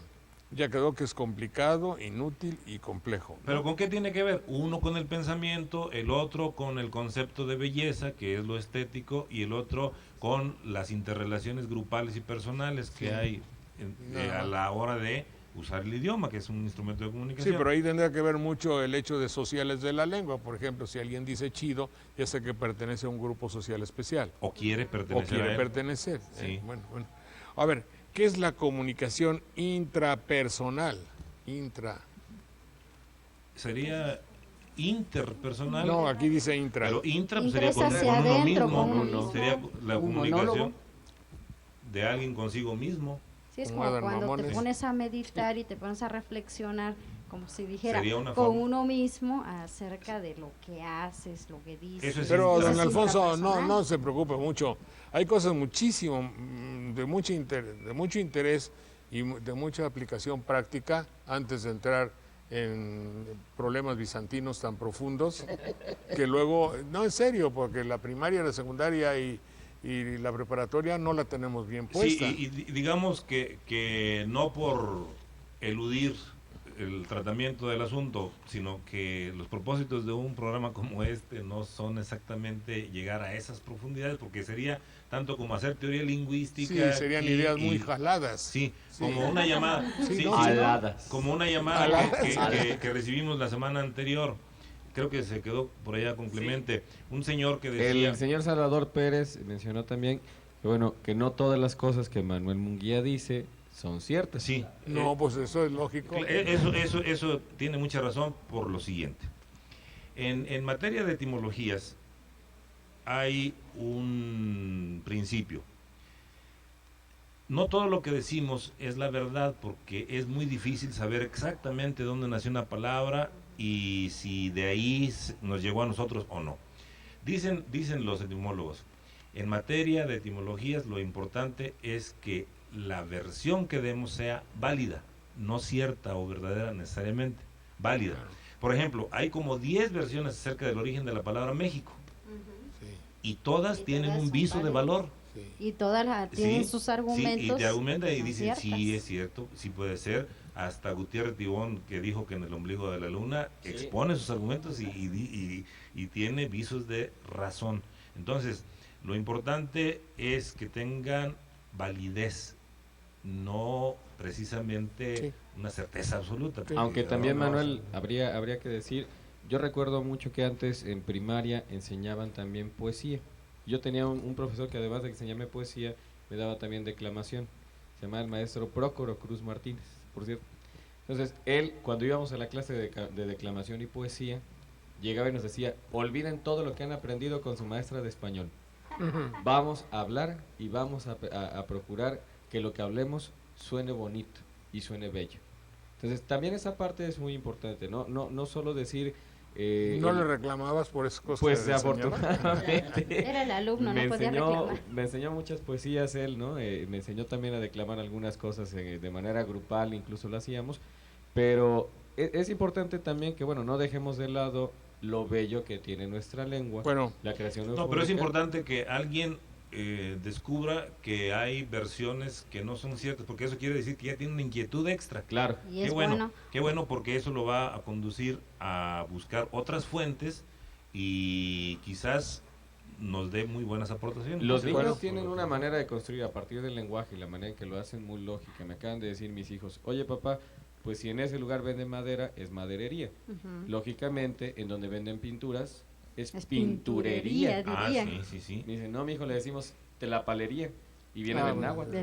Ya quedó que es complicado, inútil y complejo. Pero ¿con qué tiene que ver? Uno con el pensamiento, el otro con el concepto de belleza, que es lo estético, y el otro con las interrelaciones grupales y personales que hay a la hora de usar el idioma, que es un instrumento de comunicación. Sí, pero ahí tendrá que ver mucho el hecho de sociales de la lengua. Por ejemplo, si alguien dice chido, ya sé que pertenece a un grupo social especial. O quiere O pertenecer a quiere él. pertenecer. Sí. Bueno. A ver, ¿qué es la comunicación intrapersonal? Sería interpersonal. No, aquí dice intra. Pero intra pues, Intra sería es con hacia uno adentro, mismo. con uno mismo. Sería la Un comunicación monólogo. de alguien consigo mismo. Sí, es Como como Adán cuando Mamones. te pones a meditar y te pones a reflexionar, como si dijera, Sería una con forma. uno mismo acerca de lo que haces, lo que dices. Eso es Pero Eso don es Alfonso, intrapersonal. no se preocupe mucho. Hay cosas muchísimo, de mucho interés y de mucha aplicación práctica antes de entrar en problemas bizantinos tan profundos que luego, no en serio, porque la primaria, la secundaria y la preparatoria no la tenemos bien puesta. Sí, y digamos que no por eludir el tratamiento del asunto, sino que los propósitos de un programa como este no son exactamente llegar a esas profundidades, porque sería tanto como hacer teoría lingüística. Sí, serían aquí ideas muy y- jaladas. Sí, Sí. como una llamada. Sí, sí, no, sí, Aladas. como una llamada Aladas. que recibimos la semana anterior. Creo que se quedó por allá con Clemente. Un señor que decía... El señor Salvador Pérez mencionó también que, bueno, que no todas las cosas que Manuel Munguía dice son ciertas. Sí, No, pues eso es lógico. Eso tiene mucha razón por lo siguiente. En materia de etimologías, hay un principio. No todo lo que decimos es la verdad, porque es muy difícil saber exactamente dónde nació una palabra y si de ahí nos llegó a nosotros o no. Dicen los etimólogos, en materia de etimologías lo importante es que la versión que demos sea válida, no cierta o verdadera necesariamente, válida. Por ejemplo, hay como 10 versiones acerca del origen de la palabra México, y todas tienen un viso de valor. Y todas tienen sus argumentos. Sí, y te argumenta y dicen, ciertas. sí, es cierto, sí puede ser. Hasta Gutiérrez Tibón, que dijo que en el ombligo de la luna, expone sus argumentos y tiene visos de razón. Entonces, lo importante es que tengan validez, no precisamente una certeza absoluta. Aunque también, Manuel, habría que decir, yo recuerdo mucho que antes en primaria enseñaban también poesía. Yo tenía un profesor que además de enseñarme poesía, me daba también declamación. Se llamaba el maestro Prócoro Cruz Martínez, por cierto. Entonces, él, cuando íbamos a la clase de declamación y poesía, llegaba y nos decía, olviden todo lo que han aprendido con su maestra de español. Vamos a hablar y vamos a procurar que lo que hablemos suene bonito y suene bello. Entonces, también esa parte es muy importante, no solo decir... ¿No le reclamabas por esas cosas? Pues afortunadamente. Era el alumno, no podía reclamar. Me enseñó muchas poesías él, ¿no? Me enseñó también a declamar algunas cosas de manera grupal, incluso lo hacíamos. Pero es importante también que, bueno, no dejemos de lado lo bello que tiene nuestra lengua, la creación eufórica. No, pero es importante que alguien descubra que hay versiones que no son ciertas, porque eso quiere decir que ya tiene una inquietud extra. Claro. Y es bueno. Qué bueno, porque eso lo va a conducir a buscar otras fuentes y quizás nos dé muy buenas aportaciones. Los niños tienen una manera de construir a partir del lenguaje y la manera en que lo hacen muy lógica. Me acaban de decir mis hijos, oye papá, pues si en ese lugar venden madera, es maderería. Lógicamente, en donde venden pinturas, es pinturería. Sí. Me dicen, no, mi hijo, le decimos telapalería y viene del náhuatl.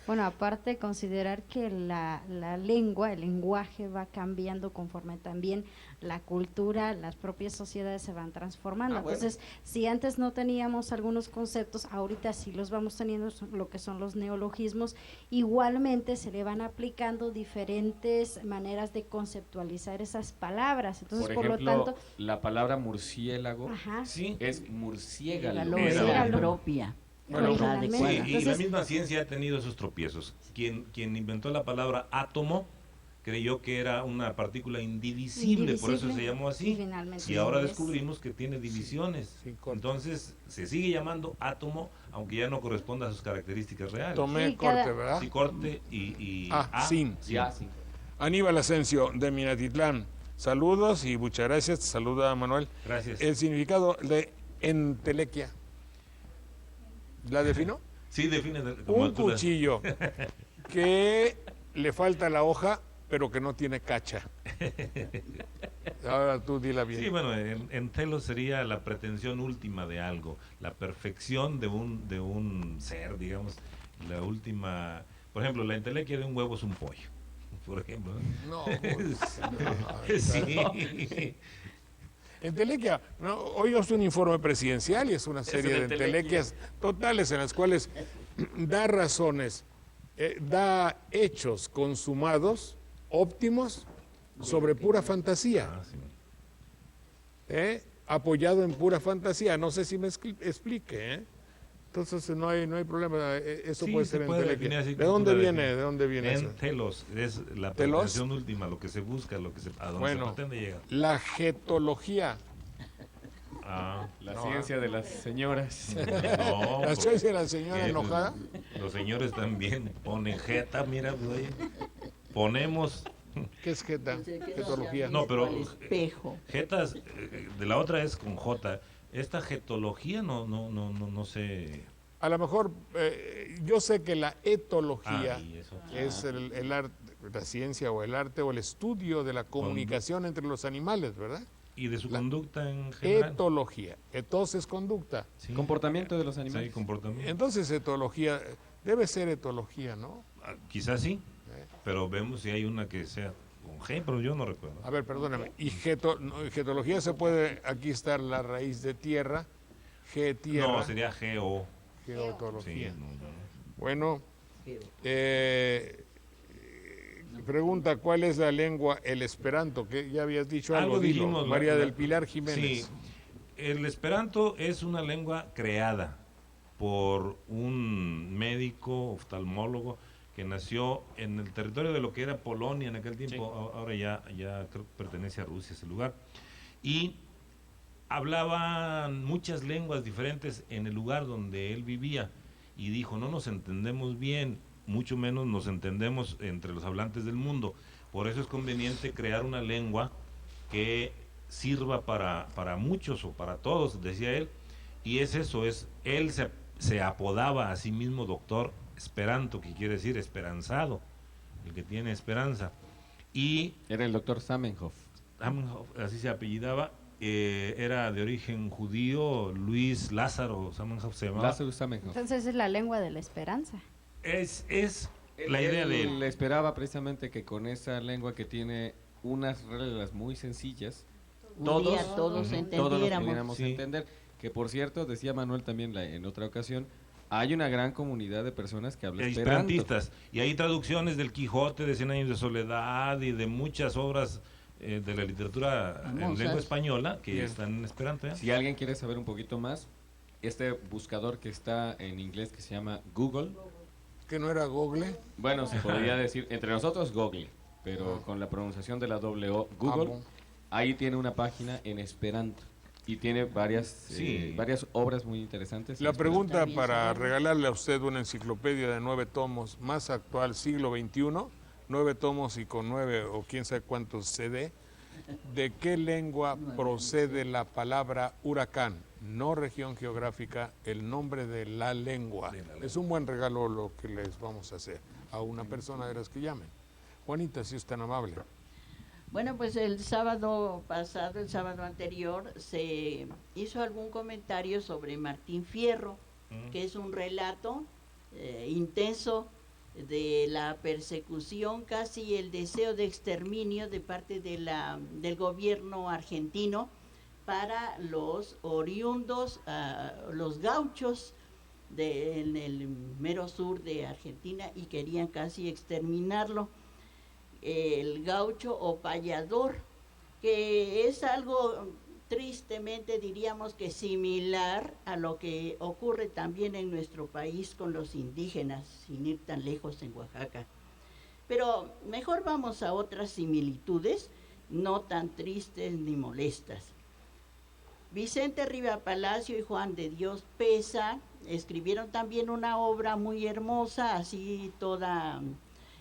Bueno, aparte considerar que la lengua, el lenguaje va cambiando conforme también la cultura, las propias sociedades se van transformando. Entonces, si antes no teníamos algunos conceptos, ahorita sí los vamos teniendo, lo que son los neologismos. Igualmente se le van aplicando diferentes maneras de conceptualizar esas palabras. Entonces, por ejemplo, lo tanto, la palabra murciélago es murciégalo. Es la propia. Bueno, sí, y la misma ciencia ha tenido esos tropiezos. Quien inventó la palabra átomo creyó que era una partícula indivisible, por eso se llamó así. Y ahora descubrimos que tiene divisiones. Entonces se sigue llamando átomo, aunque ya no corresponde a sus características reales. Tomé corte, ¿verdad? Sí, corte y sin. Aníbal Asensio, de Minatitlán. Saludos y muchas gracias. Te saluda Manuel. Gracias. El significado de entelequia. ¿La defino? Sí, define. Un cuchillo que le falta la hoja, pero que no tiene cacha. Ahora tú dila bien. Sí, bueno, en telos sería la pretensión última de algo, la perfección de un ser, digamos, la última... Por ejemplo, la entelequia de un huevo es un pollo, por ejemplo. No, sí. Entelequia, hoy es un informe presidencial y es una serie de entelequias totales en las cuales da razones, da hechos consumados, óptimos, sobre pura fantasía. Apoyado en pura fantasía, no sé si me explique, Entonces no hay problema, eso puede ser entelequia. ¿De dónde viene eso? Telos, es la pretensión última, lo que se busca, a donde se pretende llegar. La getología. La ciencia de las señoras. No, la ciencia de la señora enojada. Los señores también ponen jeta, mira, pues, ponemos... ¿Qué es jeta? Getología. No, pero espejo. Jetas, de la otra es con J. Esta getología no sé. A lo mejor, yo sé que la etología es el arte, la ciencia o el arte o el estudio de la comunicación entre los animales, ¿verdad? Y de su conducta en general. Etología. Etos es conducta. Sí. Comportamiento de los animales. Sí, comportamiento. Entonces, etología, debe ser etología, ¿no? Quizás sí, pero vemos si hay una que sea con G, pero yo no recuerdo. A ver, perdóname. Y getología se puede, aquí está la raíz de tierra, G, tierra. No, sería G-O. Geotología. Sí, no. Bueno, pregunta, ¿cuál es la lengua, el esperanto? Que ya habías dicho algo, dilo. dijimos, María del Pilar Jiménez. Sí, el esperanto es una lengua creada por un médico oftalmólogo que nació en el territorio de lo que era Polonia en aquel tiempo, ahora ya creo que pertenece a Rusia ese lugar, y hablaban muchas lenguas diferentes en el lugar donde él vivía, y dijo, no nos entendemos bien, mucho menos nos entendemos entre los hablantes del mundo, por eso es conveniente crear una lengua que sirva para muchos o para todos, decía él, y es eso, él se apodaba a sí mismo doctor Esperanto, que quiere decir esperanzado, el que tiene esperanza, y Era el doctor Zamenhof. así se apellidaba, era de origen judío, Luis Lázaro Zamenhof se llamaba. Lázaro Zamenhof. Entonces es la lengua de la esperanza. Es la idea de él. Él esperaba precisamente que con esa lengua que tiene unas reglas muy sencillas, Un día todos todos nos entendiéramos. pudiéramos Sí. entender. Que por cierto, decía Manuel también en otra ocasión, hay una gran comunidad de personas que hablan esperanto. Esperantistas, y hay traducciones del Quijote, de Cien años de soledad y de muchas obras de la literatura en Famosas. lengua española que Bien. están en esperanto. ¿eh? Si alguien quiere saber un poquito más, este buscador que está en inglés que se llama Google, ¿Que no era Google? bueno, se podría decir entre nosotros Google, pero con la pronunciación de la doble O, Google, Amo. ahí tiene una página en esperanto y tiene varias obras muy interesantes. en La esperanto. pregunta Está bien para saberlo. regalarle a usted una enciclopedia de 9 tomos, más actual, siglo XXI, 9 tomos y con 9 o quién sabe cuántos CD, ¿de qué lengua procede la palabra huracán? No región geográfica, el nombre de la lengua. Es un buen regalo lo que les vamos a hacer a una persona de las que llamen. Juanita, si es tan amable. Bueno, pues el sábado pasado, el sábado anterior, se hizo algún comentario sobre Martín Fierro, que es un relato intenso de la persecución, casi el deseo de exterminio de parte del gobierno argentino para los oriundos, los gauchos en el mero sur de Argentina, y querían casi exterminarlo. El gaucho o payador, que es algo tristemente diríamos que similar a lo que ocurre también en nuestro país con los indígenas, sin ir tan lejos en Oaxaca. Pero mejor vamos a otras similitudes, no tan tristes ni molestas. Vicente Riva Palacio y Juan de Dios Pesa escribieron también una obra muy hermosa, así toda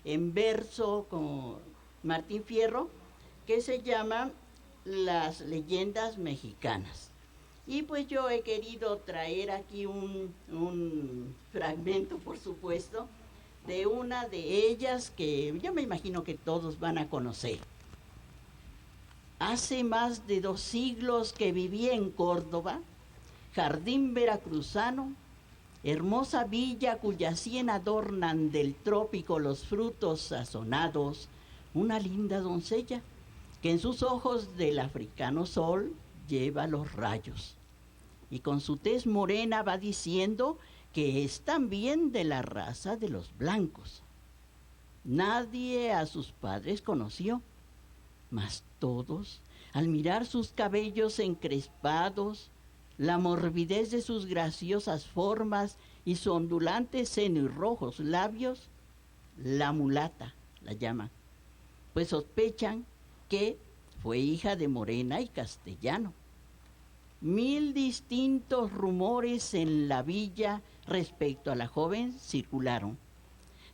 en verso con Martín Fierro, que se llama Las leyendas mexicanas. Y pues yo he querido traer aquí un fragmento, por supuesto, de una de ellas que yo me imagino que todos van a conocer. Hace más de 2 siglos que viví en Córdoba, jardín veracruzano, hermosa villa cuya sien adornan del trópico los frutos sazonados, una linda doncella que en sus ojos del africano sol lleva los rayos, y con su tez morena va diciendo que es también de la raza de los blancos. Nadie a sus padres conoció, mas todos, al mirar sus cabellos encrespados, la morbidez de sus graciosas formas y su ondulante seno y rojos labios, la mulata la llaman, pues sospechan que fue hija de morena y castellano. 1000 distintos rumores en la villa respecto a la joven circularon,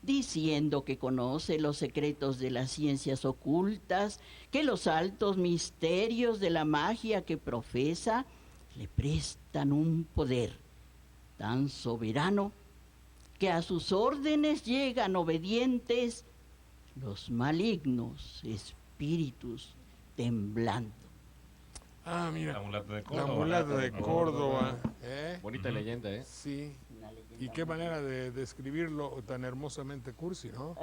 diciendo que conoce los secretos de las ciencias ocultas, que los altos misterios de la magia que profesa le prestan un poder tan soberano que a sus órdenes llegan obedientes los malignos espíritus temblando. Ah, mira, La mulata de la Córdoba. mulata de Córdoba. Bonita leyenda, ¿eh? Sí. Y qué manera de describirlo tan hermosamente cursi, ¿no?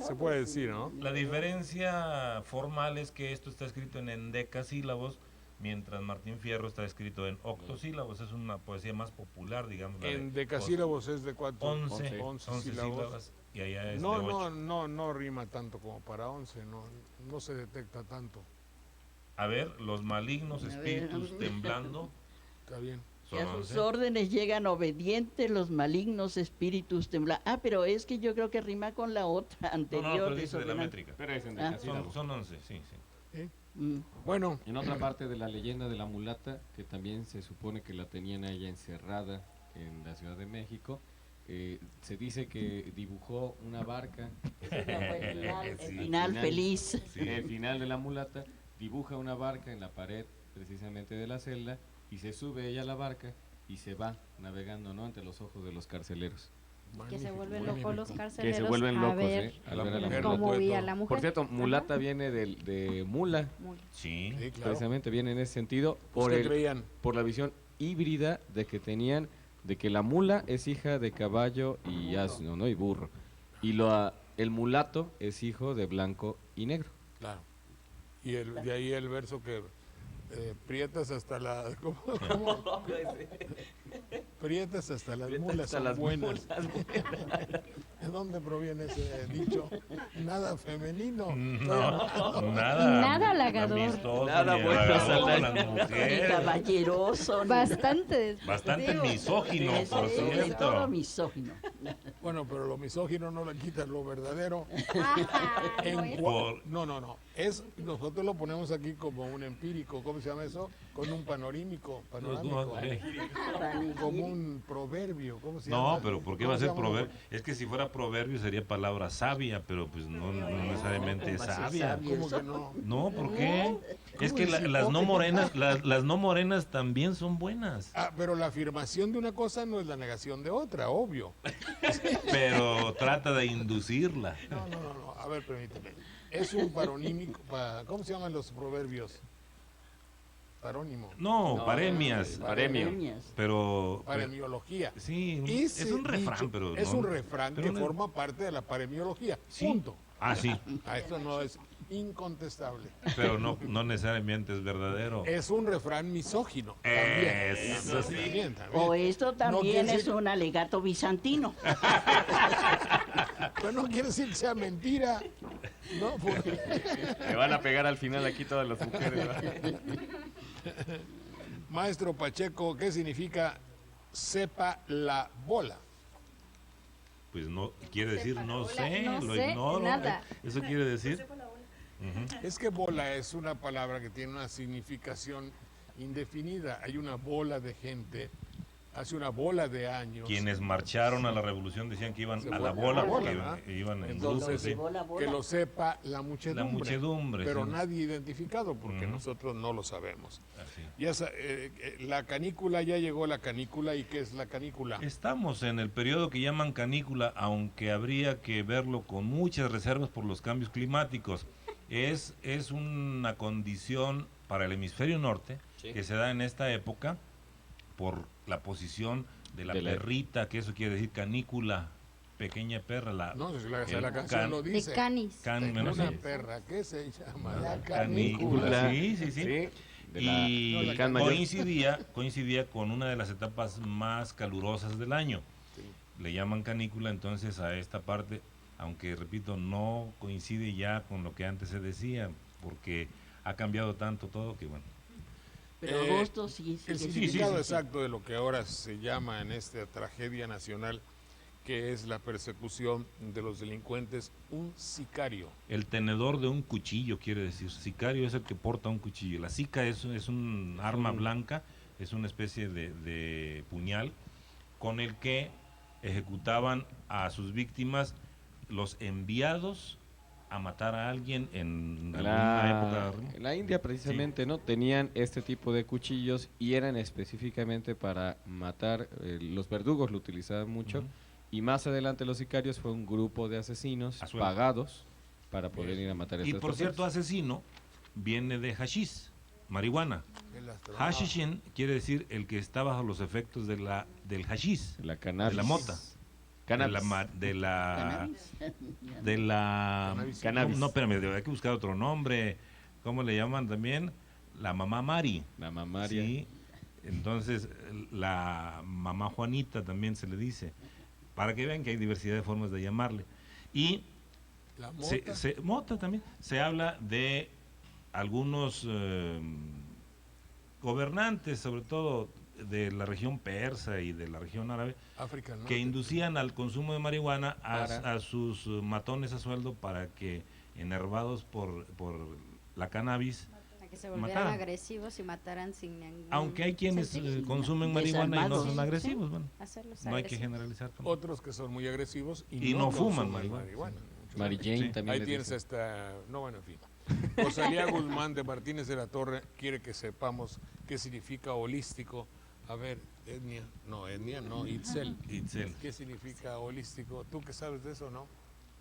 Se puede decir, ¿no? La diferencia formal es que esto está escrito en endecasílabos, mientras Martín Fierro está escrito en octosílabos, es una poesía más popular, digamos. En decasílabos es de 4. 11 sílabas, y allá es de 8. No rima tanto como para 11, no se detecta tanto. A ver, los malignos espíritus temblando. Está bien. Que a sus órdenes llegan obedientes los malignos espíritus temblando. Ah, pero es que yo creo que rima con la otra anterior. No, pero dice de la métrica. Pero es en decasílabos. Son 11, sí. Bueno. En otra parte de la leyenda de la mulata, que también se supone que la tenían a ella encerrada en la Ciudad de México, se dice que dibujó una barca. El final feliz. Sí. El final de la mulata, dibuja una barca en la pared precisamente de la celda, y se sube ella a la barca y se va navegando, ¿no?, ante los ojos de los carceleros. Que se vuelven locos los carceleros. Que se vuelven locos, a ver al ver a la mujer. cómo veía la mujer. Por cierto, mulata viene de mula. Sí, claro. Precisamente viene en ese sentido por la visión híbrida de que tenían, de que la mula es hija de caballo y asno, ¿no?, y burro. Y el mulato es hijo de blanco y negro. Claro. Y de ahí el verso que prietas hasta la... ¿Cómo? Prietas hasta las mulas son buenas. ¿De dónde proviene ese dicho? Nada femenino. Nada halagador. Amistoso, nada bueno las mujeres. Ni caballeroso. Bastante misógino, por De cierto. todo misógino. Bueno, pero lo misógino no le quita lo verdadero. No. Nosotros lo ponemos aquí como un empírico. ¿Cómo se llama eso? Con un panorámico. Como un proverbio. ¿Cómo se llama? No, pero ¿por qué va a ser proverbio? Es que si fuera proverbio sería palabra sabia, pero pues no necesariamente es sabia. ¿Cómo que no? No, ¿por qué? Es que las no morenas también son buenas. Ah, pero la afirmación de una cosa no es la negación de otra, obvio. Pero trata de inducirla. No. A ver, permíteme. Es un paronímico. ¿Cómo se llaman los proverbios? Parónimo. No, paremias. Pero Paremiología. Sí, es un refrán, pero es un refrán que forma parte de la paremiología. Sí. Punto. Ah, sí. Esto no es incontestable. Pero no necesariamente es verdadero. Es un refrán misógino. Eso sí. También. O esto también No es un alegato bizantino. Pero no quiere decir que sea mentira. No, Me van a pegar al final aquí todas las mujeres. Maestro Pacheco, ¿qué significa sepa la bola? Pues no, quiere decir no sé, No lo sé ignoro. nada. Eso quiere decir. Es que bola es una palabra que tiene una significación indefinida. Hay una bola de gente, hace una bola de años. Quienes marcharon a la revolución decían que iban a la bola porque iban en Entonces, grupo. Sí. Que lo sepa la muchedumbre. La muchedumbre, pero sí. nadie identificado porque nosotros no lo sabemos. Así. La canícula, ya llegó la canícula. ¿Y qué es la canícula? Estamos en el periodo que llaman canícula, aunque habría que verlo con muchas reservas por los cambios climáticos. Es una condición para el hemisferio norte que se da en esta época por la posición de la perrita, que eso quiere decir canícula, pequeña perra. No, la canción lo dice. De canis. Una perra, ¿qué se llama? La canícula. Sí. Y coincidía coincidía con una de las etapas más calurosas del año. Le llaman canícula entonces a esta parte, aunque repito, no coincide ya con lo que antes se decía, porque ha cambiado tanto todo que bueno. Pero agosto sí. El significado exacto de lo que ahora se llama en esta tragedia nacional, que es la persecución de los delincuentes, un sicario. El tenedor de un cuchillo quiere decir. Sicario es el que porta un cuchillo. La sica es un arma blanca, es una especie de puñal con el que ejecutaban a sus víctimas los enviados a matar a alguien en alguna época. En la India precisamente, ¿no? Tenían este tipo de cuchillos y eran específicamente para matar, los verdugos lo utilizaban mucho, y más adelante los sicarios fue un grupo de asesinos pagados para poder ir a matar a estas personas. Y por cierto, asesino viene de hashish, marihuana. Hashishin quiere decir el que está bajo los efectos del hashish, la cannabis, de la mota. Cannabis. No, espérame, hay que buscar otro nombre. ¿Cómo le llaman también? la mamá Mari. La mamá María. Sí. Entonces, la mamá Juanita también se le dice, para que vean que hay diversidad de formas de llamarle. Y La mota. Mota también. Se habla de algunos gobernantes, sobre todo de la región persa y de la región árabe, África del que Norte. inducían al consumo de marihuana Para- a sus matones a sueldo para que, enervados por la cannabis, Para que se volvieran mataran. agresivos y mataran sin ningún aunque hay quienes sentido. consumen marihuana y no Desalmados. son agresivos, bueno, Hacerlos no hay que agresivos. generalizar tampoco. Otros que son muy agresivos Y no fuman consumen marihuana. Mary Jane Sí. también Ahí le tienes dicen. esta... No, bueno, en fin. Rosalía Guzmán de Martínez de la Torre quiere que sepamos qué significa holístico. A ver, etnia, no, Itzel. Itzel. ¿Qué significa holístico? ¿Tú qué sabes de eso, no?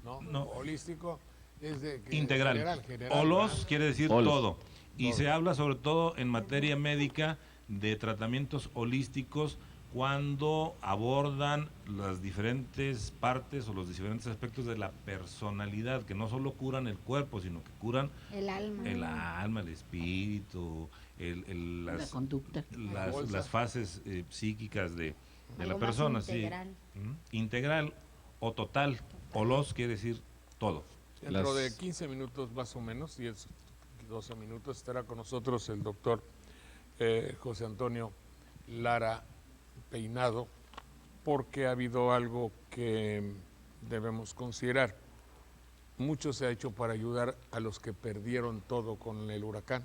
No. Holístico es de... Integral. general, Holos ¿verdad? quiere decir Holos. todo. Y Todo. se habla sobre todo en materia médica de tratamientos holísticos cuando abordan las diferentes partes o los diferentes aspectos de la personalidad, que no solo curan el cuerpo, sino que curan El alma. el alma, el espíritu, La las, conducta. las fases psíquicas de la Algo más persona. Sí. integral. Integral o total. Holos quiere decir todo. Dentro Las- de 15 minutos más o menos, 10, 12 minutos, estará con nosotros el doctor José Antonio Lara Peinado, porque ha habido algo que debemos considerar. Mucho se ha hecho para ayudar a los que perdieron todo con el huracán.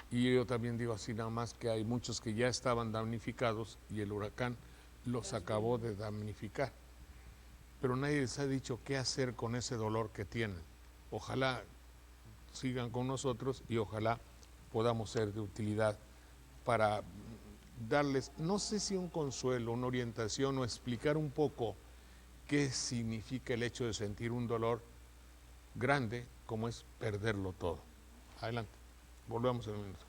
Y yo también digo así nada más que hay muchos que ya estaban damnificados y el huracán los acabó de damnificar. Pero nadie les ha dicho qué hacer con ese dolor que tienen. Ojalá sigan con nosotros y ojalá podamos ser de utilidad para darles, no sé si un consuelo, una orientación o explicar un poco qué significa el hecho de sentir un dolor grande como es perderlo todo. Adelante, volvemos en un minuto.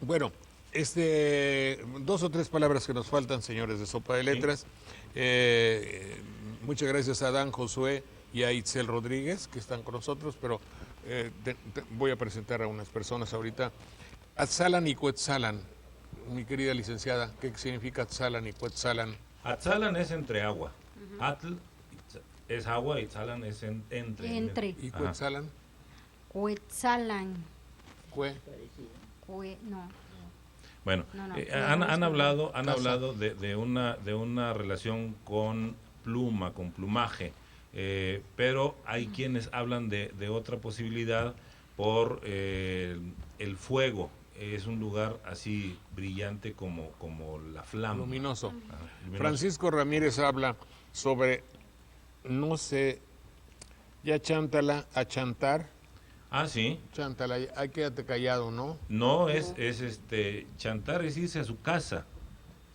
Bueno, dos o tres palabras que nos faltan, señores de Sopa de Letras. Muchas gracias a Adán, Josué y a Itzel Rodríguez, que están con nosotros, pero voy a presentar a unas personas ahorita. Atzalan y Cuetzalan, mi querida licenciada, ¿qué significa Atzalan y Cuetzalan? Atzalan es entre agua. Atl es agua y Tzalan es entre. Entre. ¿Y Ajá. Cuetzalan? Huetzalan. Cue. No. Bueno, No, no, han hablado Casa. de una relación con pluma, con plumaje, pero hay quienes hablan de otra posibilidad por el fuego. Es un lugar así brillante como la flama. Luminoso. Ajá, luminoso. Francisco Ramírez habla sobre, no sé, ya chántala, a chantar. Ah, sí. Chántala, ahí quédate callado, ¿no? No, es chantar es irse a su casa.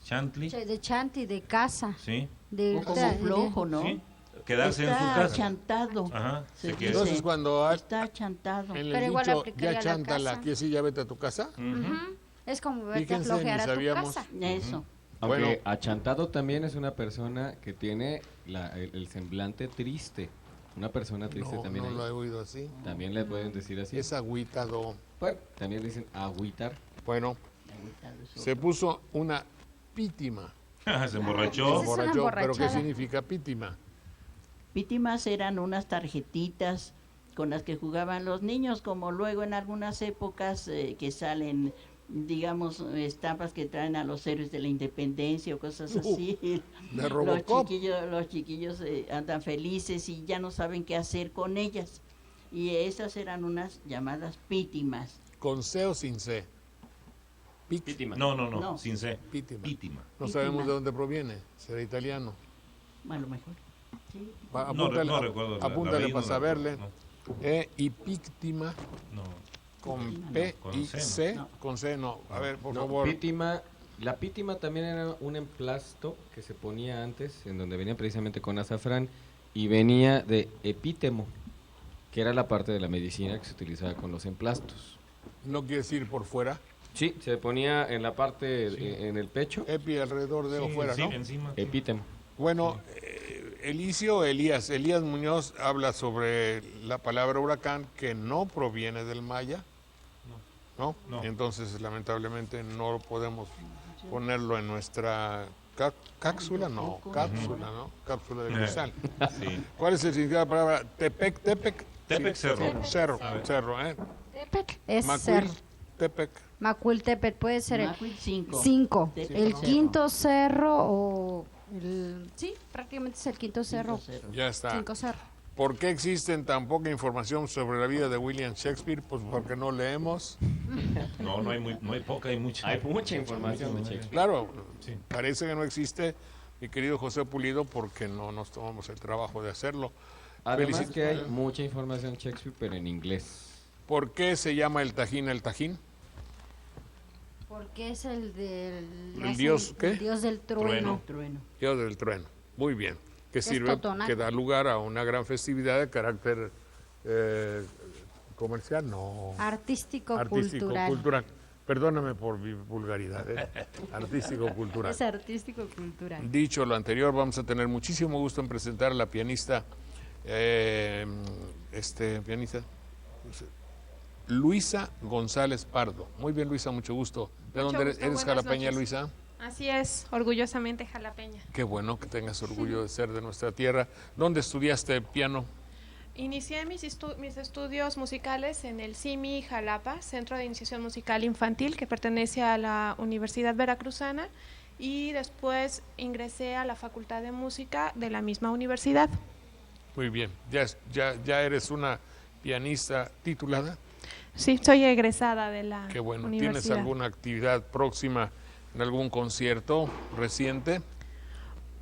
Chantli, De chanti, de casa. sí. De, O como flojo, ¿no? Sí. Quedarse en su Está casa. achantado. Ajá, Se se dice. queda. Entonces cuando Está achantado. en el Pero igual dicho, aplicaría ya a la chántala, casa. quiere decir ya vete a tu casa. Ujú. Es como verte a Fíjense, flojear ni a tu sabíamos. casa. Eso. Aunque Bueno. achantado también es una persona que tiene el semblante triste. Una persona triste No, también no hay. lo he oído así. También le pueden decir así. Es agüitado. Bueno, también le dicen agüitar. Bueno, se puso una pítima Se emborrachó. Esa es una ¿Pero qué emborrachada. significa pítima? Pítimas eran unas tarjetitas con las que jugaban los niños, como luego en algunas épocas que salen, digamos, estampas que traen a los héroes de la independencia o cosas así. De Los Robocop. chiquillos andan felices y ya no saben qué hacer con ellas. Y esas eran unas llamadas pítimas. ¿Con C o sin C? Pítima. No, No. sin C. Pítima. Pítima. No Pítima. sabemos de dónde proviene. Será italiano. A lo mejor. Sí. No recuerdo. Apúntale apellido, para saberle. No, Y píctima no. con Pítima, P no, con y C, C. no. Con C no. A ver, por No, favor. pítima, la pítima también era un emplasto que se ponía antes, en donde venía precisamente con azafrán, y venía de epítemo, que era la parte de la medicina que se utilizaba con los emplastos. No quiere decir por fuera. Sí, se ponía en la parte, en el pecho, Epi alrededor de o fuera, sí, ¿no? encima. Sí. epítemo. Bueno, Elías Muñoz habla sobre la palabra huracán que no proviene del maya, ¿no? No. Entonces, lamentablemente, no podemos ponerlo en nuestra cápsula, no, cápsula, ¿no? Cápsula de cristal. Sí. ¿Cuál es el significado de la palabra Tepec? Tepec, cerro. Cerro, A ver. cerro, ¿eh? Tepec es Macuil, cerro. Tepec. Macuiltepec puede ser el Macuil 5. 5. Tepec El cerro. quinto cerro o sí, prácticamente es el quinto cerro. Ya está. 5 cerro. ¿Por qué existen tan poca información sobre la vida de William Shakespeare? Pues porque no leemos. No hay poca, hay mucha. Hay mucha información de Shakespeare. Claro, Sí. parece que no existe, mi querido José Pulido, porque no nos tomamos el trabajo de hacerlo. Además Felici- que hay mucha información de Shakespeare, pero en inglés. ¿Por qué se llama el Tajín? Porque es el del ¿El dios qué? el dios del trueno. Trueno. Dios del trueno. Muy bien. Que Es sirve, Totonaco. que da lugar a una gran festividad de carácter comercial, no. Artístico, Artístico, cultural. cultural. Perdóname por mi vulgaridad, artístico, cultural. Es artístico cultural. Dicho lo anterior, vamos a tener muchísimo gusto en presentar a la pianista, pianista, Luisa González Pardo. Muy bien, Luisa, mucho gusto. ¿De Mucho dónde eres? gusto, ¿Eres buenas jalapeña, noches. Luisa? Así es, orgullosamente jalapeña. Qué bueno que tengas orgullo de ser de nuestra tierra. ¿Dónde estudiaste piano? Inicié mis estudios musicales en el CIMI Jalapa, Centro de Iniciación Musical Infantil, que pertenece a la Universidad Veracruzana, y después ingresé a la Facultad de Música de la misma universidad. Muy bien. ¿Ya eres una pianista titulada? Sí, soy egresada de la Qué bueno. universidad. ¿Tienes alguna actividad próxima en algún concierto reciente?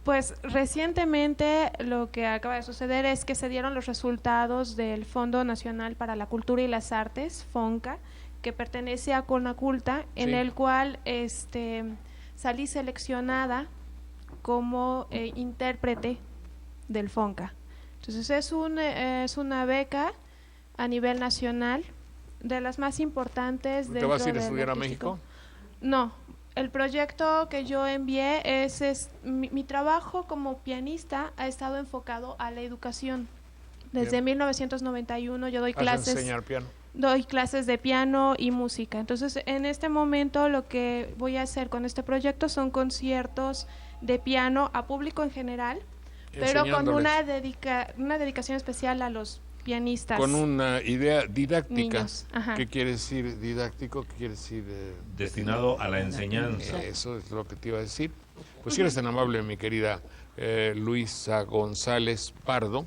Pues recientemente lo que acaba de suceder es que se dieron los resultados del Fondo Nacional para la Cultura y las Artes, FONCA, que pertenece a Conaculta, en Sí. el cual salí seleccionada como intérprete del FONCA. Entonces es una beca a nivel nacional, de las más importantes. ¿Te vas a ir a del estudiar a artístico. México? No, el proyecto que yo envié mi trabajo como pianista ha estado enfocado a la educación. Desde Bien. 1991 yo doy ¿Vas a clases. enseñar piano? Doy clases de piano y música. Entonces, en este momento lo que voy a hacer con este proyecto son conciertos de piano a público en general, pero con una dedicación especial a los pianistas. Con una idea didáctica. Niños, ajá. ¿Qué quiere decir didáctico? ¿Qué quiere decir? Destinado a la enseñanza. Eso es lo que te iba a decir. Pues si eres tan amable, mi querida Luisa González Pardo,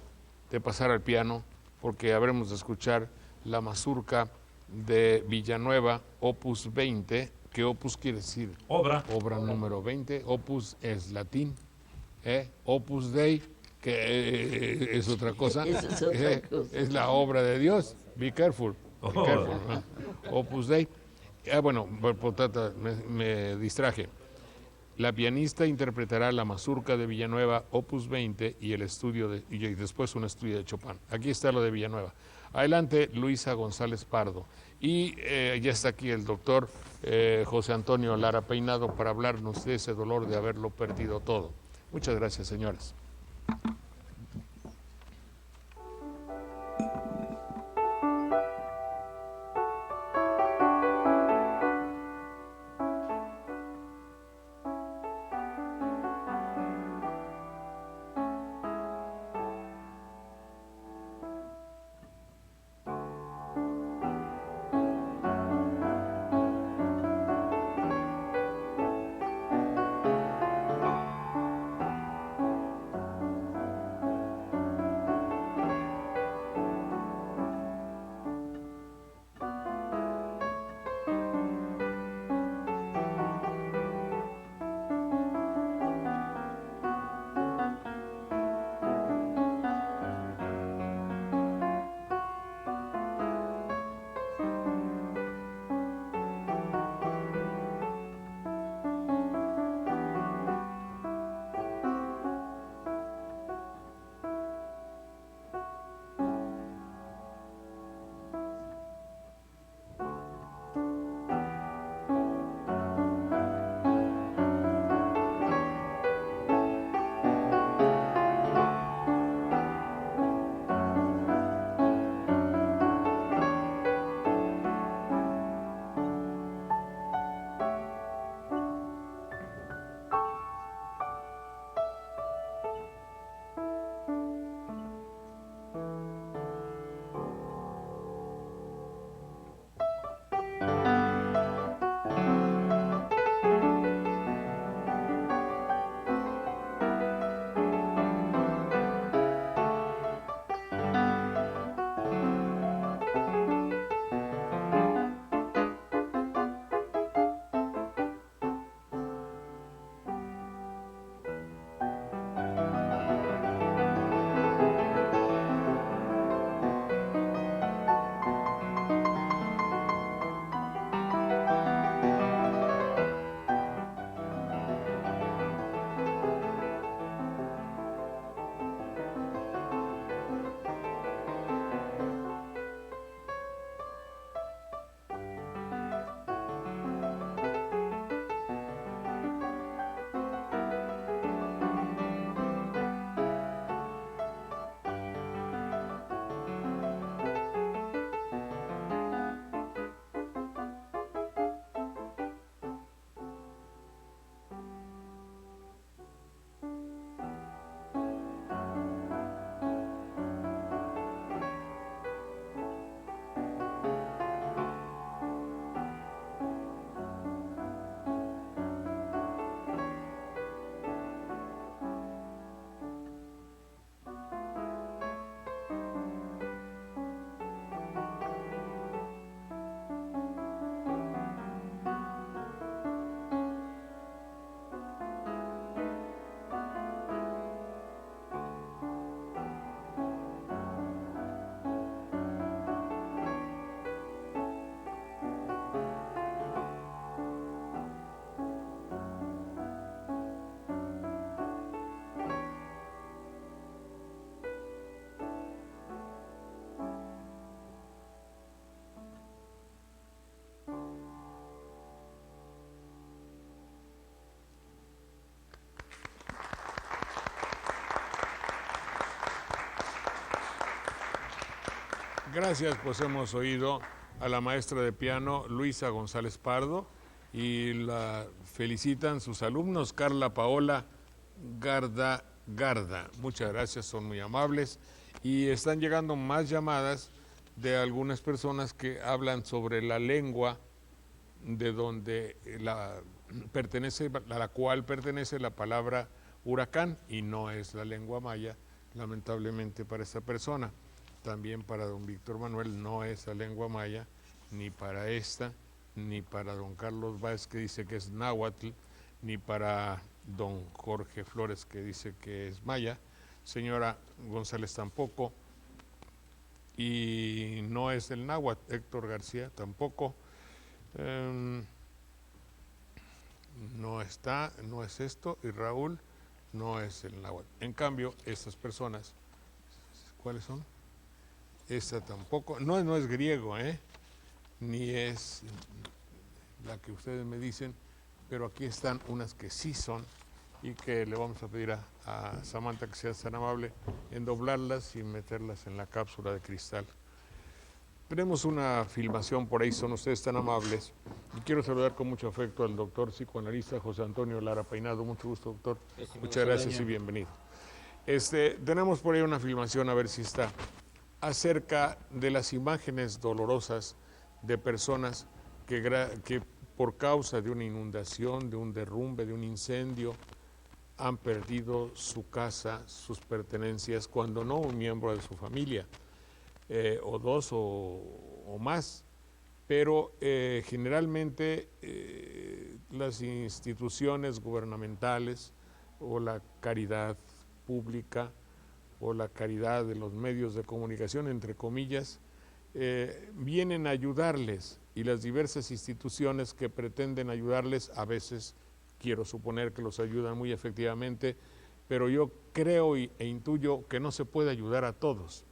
de pasar al piano, porque habremos de escuchar la mazurca de Villanueva, opus 20, que opus quiere decir Obra. obra número 20, opus es latín, opus dei, que es otra cosa, Eso es otra cosa. es la obra de Dios, be careful, be Oh. careful, ¿no? Opus dei. Bueno, por tanto, me distraje. La pianista interpretará la mazurca de Villanueva, opus 20, y y después un estudio de Chopin. Aquí está lo de Villanueva. Adelante, Luisa González Pardo. Y ya está aquí el doctor José Antonio Lara Peinado para hablarnos de ese dolor de haberlo perdido todo. Muchas gracias, señores. Gracias, pues hemos oído a la maestra de piano Luisa González Pardo y la felicitan sus alumnos Carla Paola Garda. Muchas gracias, son muy amables y están llegando más llamadas de algunas personas que hablan sobre la lengua de donde a la cual pertenece la palabra huracán y no es la lengua maya, lamentablemente para esta persona. También para don Víctor Manuel no es la lengua maya, ni para esta, ni para don Carlos Báez que dice que es náhuatl, ni para don Jorge Flores que dice que es maya, señora González tampoco, y no es el náhuatl, Héctor García tampoco, no está, no es esto, y Raúl no es el náhuatl. En cambio, estas personas, ¿cuáles son? Esta tampoco, no es griego, ni es la que ustedes me dicen, pero aquí están unas que sí son y que le vamos a pedir a Samantha que sea tan amable en doblarlas y meterlas en la cápsula de cristal. Tenemos una filmación por ahí, son ustedes tan amables. Y quiero saludar con mucho afecto al doctor psicoanalista José Antonio Lara Peinado. Mucho gusto, doctor. Muchas gracias y bienvenido. Tenemos por ahí una filmación, a ver si está, acerca de las imágenes dolorosas de personas que por causa de una inundación, de un derrumbe, de un incendio, han perdido su casa, sus pertenencias, cuando no un miembro de su familia, o dos o más. Pero generalmente las instituciones gubernamentales o la caridad pública o la caridad de los medios de comunicación, entre comillas, vienen a ayudarles, y las diversas instituciones que pretenden ayudarles a veces quiero suponer que los ayudan muy efectivamente, pero yo creo e intuyo que no se puede ayudar a todos.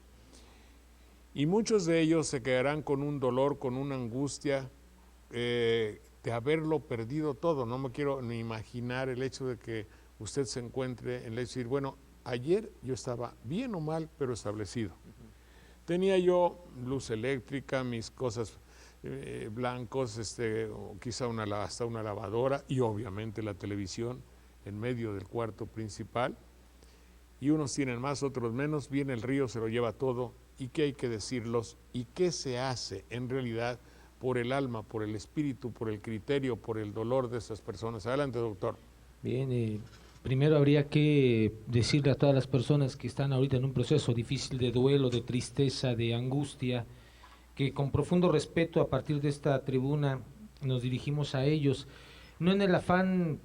Y muchos de ellos se quedarán con un dolor, con una angustia de haberlo perdido todo. No me quiero ni imaginar el hecho de que usted se encuentre en el hecho de decir, bueno, ayer yo estaba bien o mal, pero establecido. Tenía yo luz eléctrica, mis cosas blancos, o quizá hasta una lavadora y obviamente la televisión en medio del cuarto principal. Y unos tienen más, otros menos. Viene el río, se lo lleva todo. ¿Y qué hay que decirlos? ¿Y qué se hace en realidad por el alma, por el espíritu, por el criterio, por el dolor de esas personas? Adelante, doctor. Bien, primero habría que decirle a todas las personas que están ahorita en un proceso difícil de duelo, de tristeza, de angustia, que con profundo respeto a partir de esta tribuna nos dirigimos a ellos, no en el afán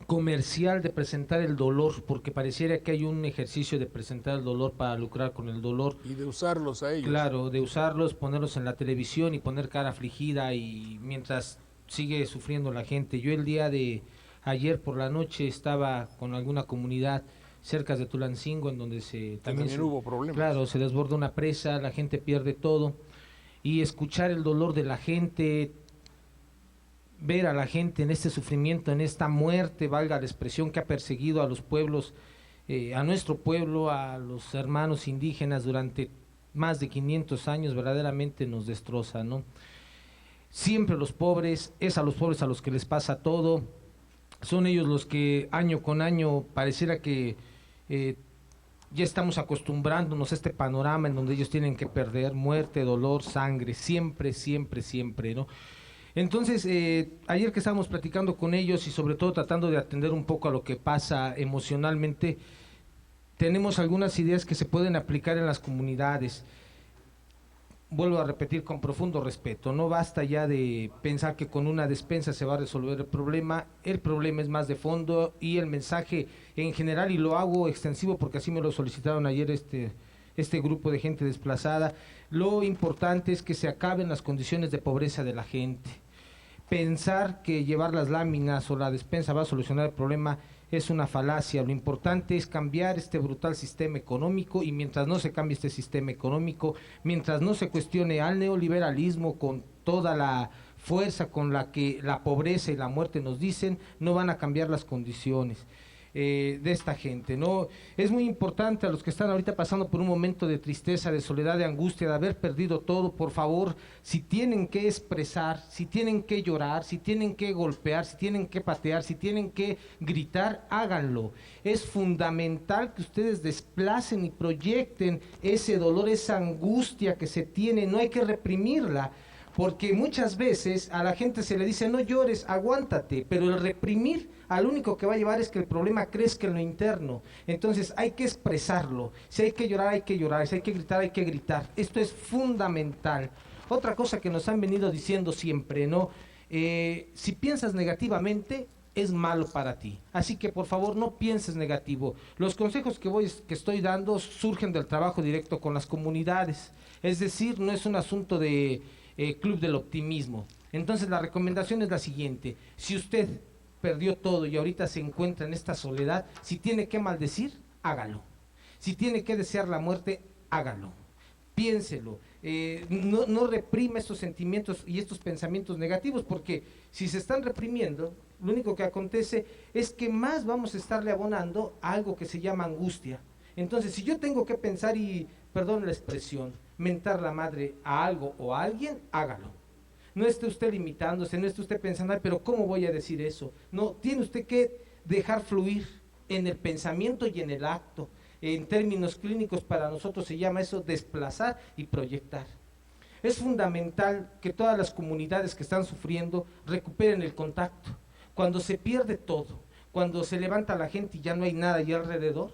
comercial de presentar el dolor, porque pareciera que hay un ejercicio de presentar el dolor para lucrar con el dolor. Y de usarlos a ellos. Claro, de usarlos, ponerlos en la televisión y poner cara afligida y mientras sigue sufriendo la gente. Yo el día de ayer por la noche estaba con alguna comunidad cerca de Tulancingo en donde también hubo problemas. Claro, se desborda una presa, la gente pierde todo y escuchar el dolor de la gente, ver a la gente en este sufrimiento, en esta muerte, valga la expresión, que ha perseguido a los pueblos, a nuestro pueblo, a los hermanos indígenas durante más de 500 años, verdaderamente nos destroza, ¿no? Siempre los pobres, es a los pobres a los que les pasa todo, son ellos los que año con año pareciera que ya estamos acostumbrándonos a este panorama en donde ellos tienen que perder muerte, dolor, sangre, siempre, siempre, siempre, ¿no? Entonces, ayer que estábamos platicando con ellos y sobre todo tratando de atender un poco a lo que pasa emocionalmente, tenemos algunas ideas que se pueden aplicar en las comunidades. Vuelvo a repetir con profundo respeto, no basta ya de pensar que con una despensa se va a resolver el problema es más de fondo y el mensaje en general, y lo hago extensivo porque así me lo solicitaron ayer este grupo de gente desplazada, lo importante es que se acaben las condiciones de pobreza de la gente. Pensar que llevar las láminas o la despensa va a solucionar el problema es una falacia. Lo importante es cambiar este brutal sistema económico, y mientras no se cambie este sistema económico, mientras no se cuestione al neoliberalismo con toda la fuerza con la que la pobreza y la muerte nos dicen, no van a cambiar las condiciones. de esta gente, ¿no? Es muy importante a los que están ahorita pasando por un momento de tristeza, de soledad, de angustia, de haber perdido todo, por favor, si tienen que expresar, si tienen que llorar, si tienen que golpear, si tienen que patear, si tienen que gritar, háganlo. Es fundamental que ustedes desplacen y proyecten ese dolor, esa angustia que se tiene, no hay que reprimirla. Porque muchas veces a la gente se le dice no llores, aguántate, pero el reprimir al único que va a llevar es que el problema crezca en lo interno. Entonces hay que expresarlo, si hay que llorar hay que llorar, si hay que gritar hay que gritar. Esto es fundamental. Otra cosa que nos han venido diciendo siempre, ¿no? Si piensas negativamente es malo para ti, así que por favor no pienses negativo. Los consejos que estoy dando surgen del trabajo directo con las comunidades, es decir, no es un asunto de club del optimismo. Entonces la recomendación es la siguiente: si usted perdió todo y ahorita se encuentra en esta soledad, si tiene que maldecir, hágalo. Si tiene que desear la muerte, hágalo. Piénselo. No reprima estos sentimientos y estos pensamientos negativos, porque si se están reprimiendo, lo único que acontece es que más vamos a estarle abonando a algo que se llama angustia. Entonces, si yo tengo que pensar y, perdón la expresión, mentar la madre a algo o a alguien, hágalo. No esté usted limitándose, no esté usted pensando, ay, pero ¿cómo voy a decir eso? No, tiene usted que dejar fluir en el pensamiento y en el acto. En términos clínicos para nosotros se llama eso desplazar y proyectar. Es fundamental que todas las comunidades que están sufriendo recuperen el contacto. Cuando se pierde todo, cuando se levanta la gente y ya no hay nada allí alrededor,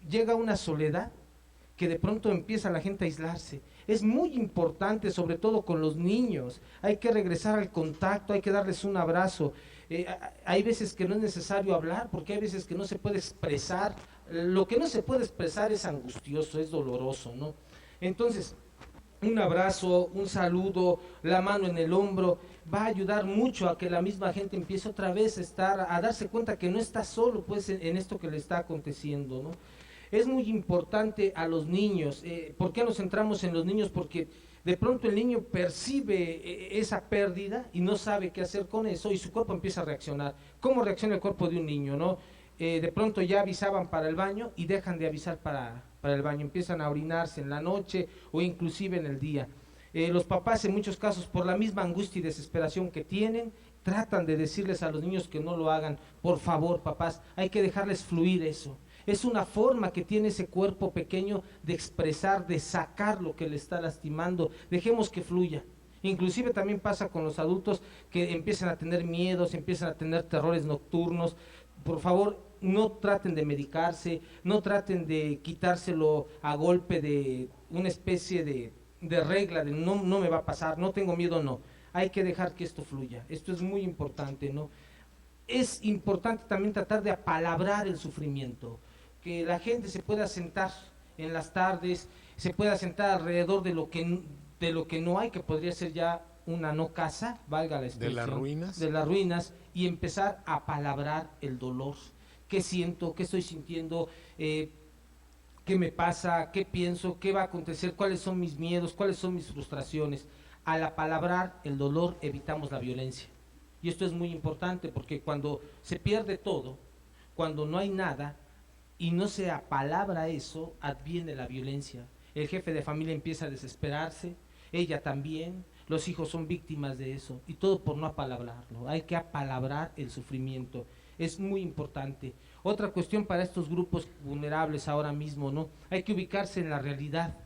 llega una soledad que de pronto empieza la gente a aislarse. Es muy importante, sobre todo con los niños, hay que regresar al contacto, hay que darles un abrazo. Hay veces que no es necesario hablar, porque hay veces que no se puede expresar. Lo que no se puede expresar es angustioso, es doloroso, ¿no? Entonces, un abrazo, un saludo, la mano en el hombro, va a ayudar mucho a que la misma gente empiece otra vez a darse cuenta que no está solo, pues, en esto que le está aconteciendo, ¿no? Es muy importante a los niños. ¿Por qué nos centramos en los niños? Porque de pronto el niño percibe esa pérdida y no sabe qué hacer con eso y su cuerpo empieza a reaccionar. ¿Cómo reacciona el cuerpo de un niño, no? De pronto ya avisaban para el baño y dejan de avisar para el baño, empiezan a orinarse en la noche o inclusive en el día. Los papás en muchos casos, por la misma angustia y desesperación que tienen, tratan de decirles a los niños que no lo hagan. Por favor, papás, hay que dejarles fluir eso. Es una forma que tiene ese cuerpo pequeño de expresar, de sacar lo que le está lastimando. Dejemos que fluya. Inclusive también pasa con los adultos que empiezan a tener miedos, empiezan a tener terrores nocturnos. Por favor, no traten de medicarse, no traten de quitárselo a golpe de una especie de regla, de no me va a pasar, no tengo miedo, no. Hay que dejar que esto fluya. Esto es muy importante, ¿no? Es importante también tratar de apalabrar el sufrimiento, que la gente se pueda sentar en las tardes, se pueda sentar alrededor de lo que no hay, que podría ser ya una no casa, valga la expresión, de las ruinas, y empezar a apalabrar el dolor. ¿Qué siento? ¿Qué estoy sintiendo? ¿Qué me pasa? ¿Qué pienso? ¿Qué va a acontecer? ¿Cuáles son mis miedos? ¿Cuáles son mis frustraciones? Al apalabrar el dolor evitamos la violencia. Y esto es muy importante porque cuando se pierde todo, cuando no hay nada y no se apalabra eso, adviene la violencia. El jefe de familia empieza a desesperarse, ella también, los hijos son víctimas de eso, y todo por no apalabrarlo. Hay que apalabrar el sufrimiento, es muy importante. Otra cuestión para estos grupos vulnerables ahora mismo, ¿no? Hay que ubicarse en la realidad.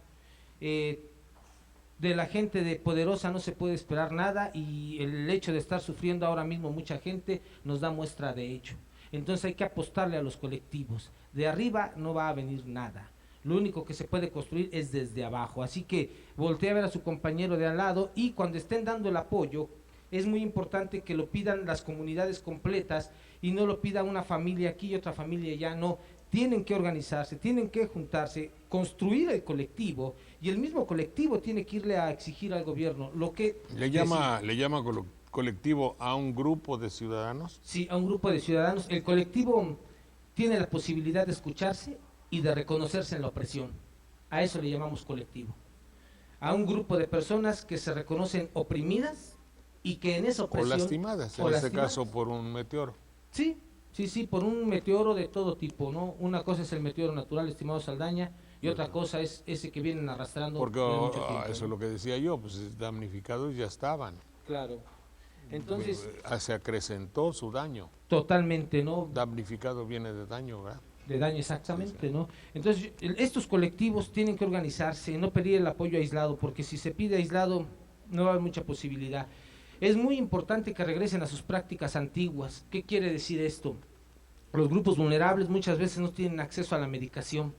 De la gente de poderosa no se puede esperar nada, y el hecho de estar sufriendo ahora mismo mucha gente nos da muestra de ello. Entonces hay que apostarle a los colectivos. De arriba no va a venir nada. Lo único que se puede construir es desde abajo. Así que voltee a ver a su compañero de al lado, y cuando estén dando el apoyo, es muy importante que lo pidan las comunidades completas y no lo pida una familia aquí y otra familia allá, no. Tienen que organizarse, tienen que juntarse, construir el colectivo, y el mismo colectivo tiene que irle a exigir al gobierno lo que... ¿Le llama colectivo a un grupo de ciudadanos? Sí, a un grupo de ciudadanos. El colectivo tiene la posibilidad de escucharse y de reconocerse en la opresión. A eso le llamamos colectivo. A un grupo de personas que se reconocen oprimidas y que en esa opresión... O lastimadas, en este caso por un meteoro. Sí, Sí, por un meteoro de todo tipo, ¿no? Una cosa es el meteoro natural, estimado Saldaña, y otra cosa es ese que vienen arrastrando Porque mucho tiempo, eso es ¿no? lo que decía yo, pues damnificados ya estaban. Claro. Entonces, se acrecentó su daño. totalmente, ¿no? Damnificado viene de daño, ¿verdad? De daño, exactamente, ¿no? Entonces, estos colectivos tienen que organizarse, no pedir el apoyo aislado, porque si se pide aislado, no va a haber mucha posibilidad. Es muy importante que regresen a sus prácticas antiguas. ¿Qué quiere decir esto? Los grupos vulnerables muchas veces no tienen acceso a la medicación.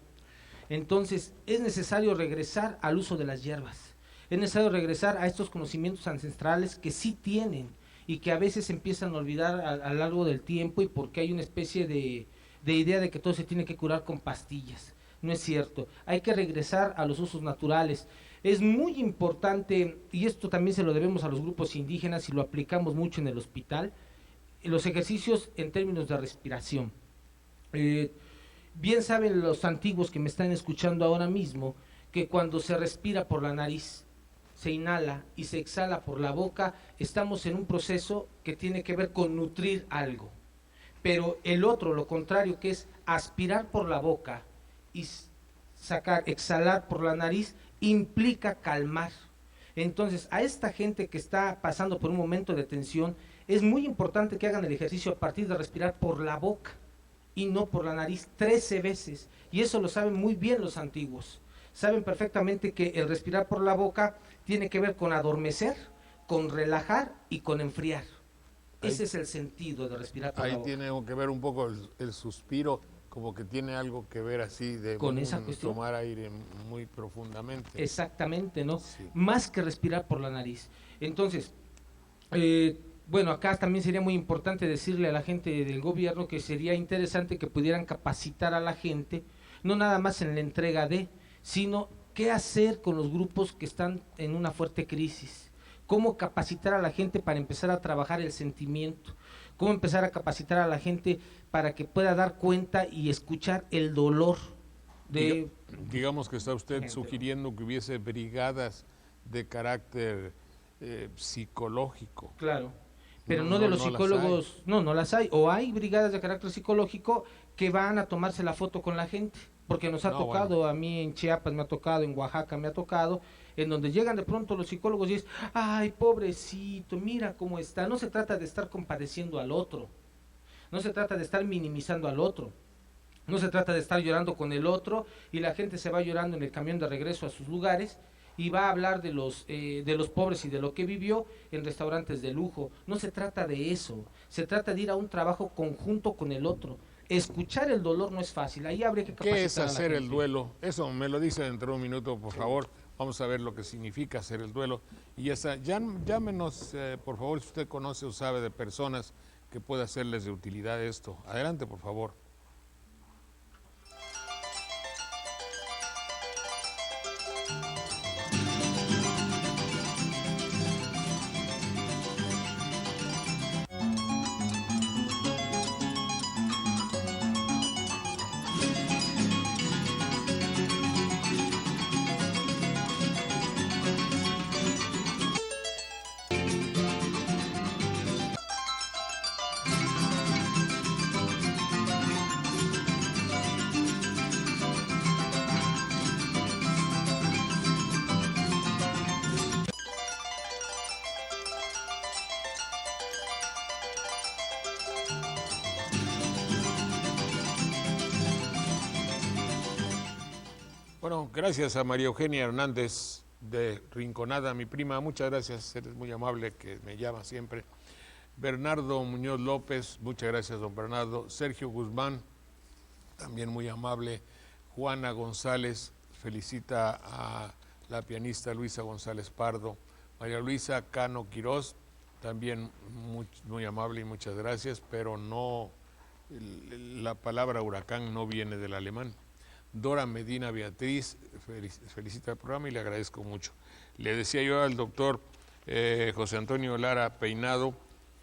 Entonces, es necesario regresar al uso de las hierbas. Es necesario regresar a estos conocimientos ancestrales que sí tienen y que a veces se empiezan a olvidar a lo largo del tiempo, y porque hay una especie de idea de que todo se tiene que curar con pastillas. No es cierto. Hay que regresar a los usos naturales. Es muy importante, y esto también se lo debemos a los grupos indígenas y lo aplicamos mucho en el hospital, los ejercicios en términos de respiración. Bien saben los antiguos que me están escuchando ahora mismo que cuando se respira por la nariz, se inhala y se exhala por la boca, estamos en un proceso que tiene que ver con nutrir algo. Pero el otro, lo contrario, que es aspirar por la boca y exhalar por la nariz, implica calmar. Entonces, a esta gente que está pasando por un momento de tensión, es muy importante que hagan el ejercicio a partir de respirar por la boca y no por la nariz 13 veces. Y eso lo saben muy bien los antiguos. Saben perfectamente que el respirar por la boca tiene que ver con adormecer, con relajar y con enfriar. Ese es el sentido de respirar por la boca. Ahí tiene que ver un poco el suspiro, como que tiene algo que ver así de con esa cuestión, tomar aire muy profundamente. Exactamente, ¿no? Sí. Más que respirar por la nariz. Entonces, bueno, acá también sería muy importante decirle a la gente del gobierno que sería interesante que pudieran capacitar a la gente, no nada más en la entrega de, sino qué hacer con los grupos que están en una fuerte crisis. Cómo capacitar a la gente para empezar a trabajar el sentimiento, cómo empezar a capacitar a la gente para que pueda dar cuenta y escuchar el dolor de... Digamos que está usted sugiriendo que hubiese brigadas de carácter psicológico. Claro, pero no de los psicólogos, no las hay, o hay brigadas de carácter psicológico que van a tomarse la foto con la gente, porque nos ha tocado, bueno, a mí en Chiapas me ha tocado, en Oaxaca me ha tocado, en donde llegan de pronto los psicólogos y dicen, ay, pobrecito, mira cómo está. No se trata de estar compadeciendo al otro, no se trata de estar minimizando al otro, no se trata de estar llorando con el otro y la gente se va llorando en el camión de regreso a sus lugares y va a hablar de los pobres y de lo que vivió en restaurantes de lujo. No se trata de eso, se trata de ir a un trabajo conjunto con el otro. Escuchar el dolor no es fácil, ahí habría que capacitar. ¿Qué es hacer el duelo? Eso me lo dice dentro de un minuto, por favor. Vamos a ver lo que significa hacer el duelo. Y llámenos, por favor, si usted conoce o sabe de personas que pueda hacerles de utilidad esto. Adelante, por favor. Bueno, gracias a María Eugenia Hernández de Rinconada, mi prima, muchas gracias, eres muy amable, que me llama siempre. Bernardo Muñoz López, muchas gracias, don Bernardo. Sergio Guzmán, también muy amable. Juana González, felicita a la pianista Luisa González Pardo. María Luisa Cano Quirós, también muy amable y muchas gracias, pero no, la palabra huracán no viene del alemán. Dora Medina Beatriz felicita el programa y le agradezco mucho. Le decía yo al doctor José Antonio Lara Peinado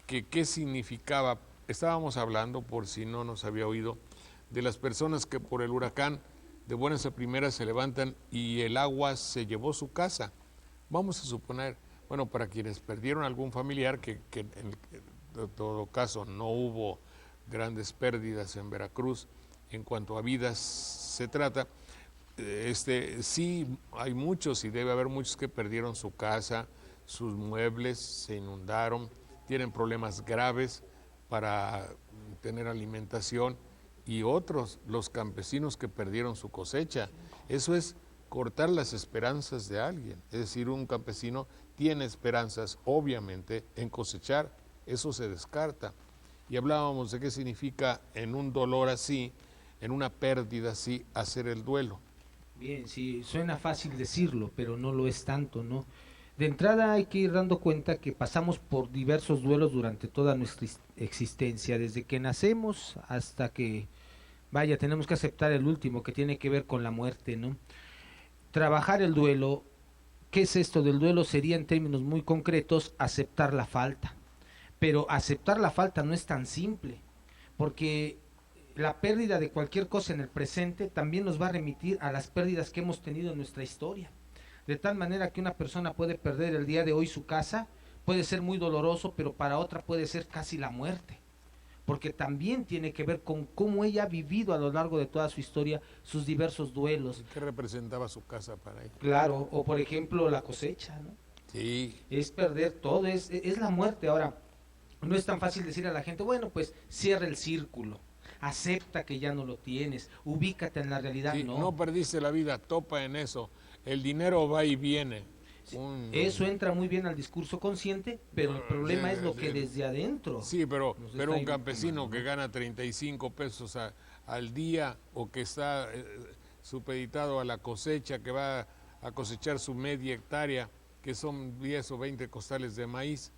que qué significaba, estábamos hablando, por si no nos había oído, de las personas que por el huracán de buenas a primeras se levantan y el agua se llevó su casa. Vamos a suponer, bueno, para quienes perdieron algún familiar, que en todo caso no hubo grandes pérdidas en Veracruz en cuanto a vidas se trata. Sí, hay muchos y debe haber muchos que perdieron su casa, sus muebles se inundaron, tienen problemas graves para tener alimentación, y otros, los campesinos que perdieron su cosecha. Eso es cortar las esperanzas de alguien. Es decir, un campesino tiene esperanzas, obviamente, en cosechar, eso se descarta. Y hablábamos de qué significa en un dolor así, en una pérdida así, hacer el duelo. Bien, sí, suena fácil decirlo, pero no lo es tanto, ¿no? De entrada hay que ir dando cuenta que pasamos por diversos duelos durante toda nuestra existencia, desde que nacemos hasta que, vaya, tenemos que aceptar el último, que tiene que ver con la muerte, ¿no? Trabajar el duelo, ¿qué es esto del duelo? Sería en términos muy concretos aceptar la falta, pero aceptar la falta no es tan simple, porque la pérdida de cualquier cosa en el presente también nos va a remitir a las pérdidas que hemos tenido en nuestra historia. De tal manera que una persona puede perder el día de hoy su casa, puede ser muy doloroso, pero para otra puede ser casi la muerte, porque también tiene que ver con cómo ella ha vivido a lo largo de toda su historia sus diversos duelos. ¿Qué representaba su casa para ella? Claro, o por ejemplo la cosecha, ¿no? Sí. Es perder todo, es la muerte. Ahora, no es tan fácil decir a la gente, bueno, pues cierra el círculo, acepta que ya no lo tienes, ubícate en la realidad. Sí, no. No perdiste la vida, topa en eso. El dinero va y viene. Eso entra muy bien al discurso consciente, pero el problema es lo que desde adentro. Sí, pero un campesino que gana 35 pesos al día, o que está supeditado a la cosecha, que va a cosechar su media hectárea, que son 10 o 20 costales de maíz,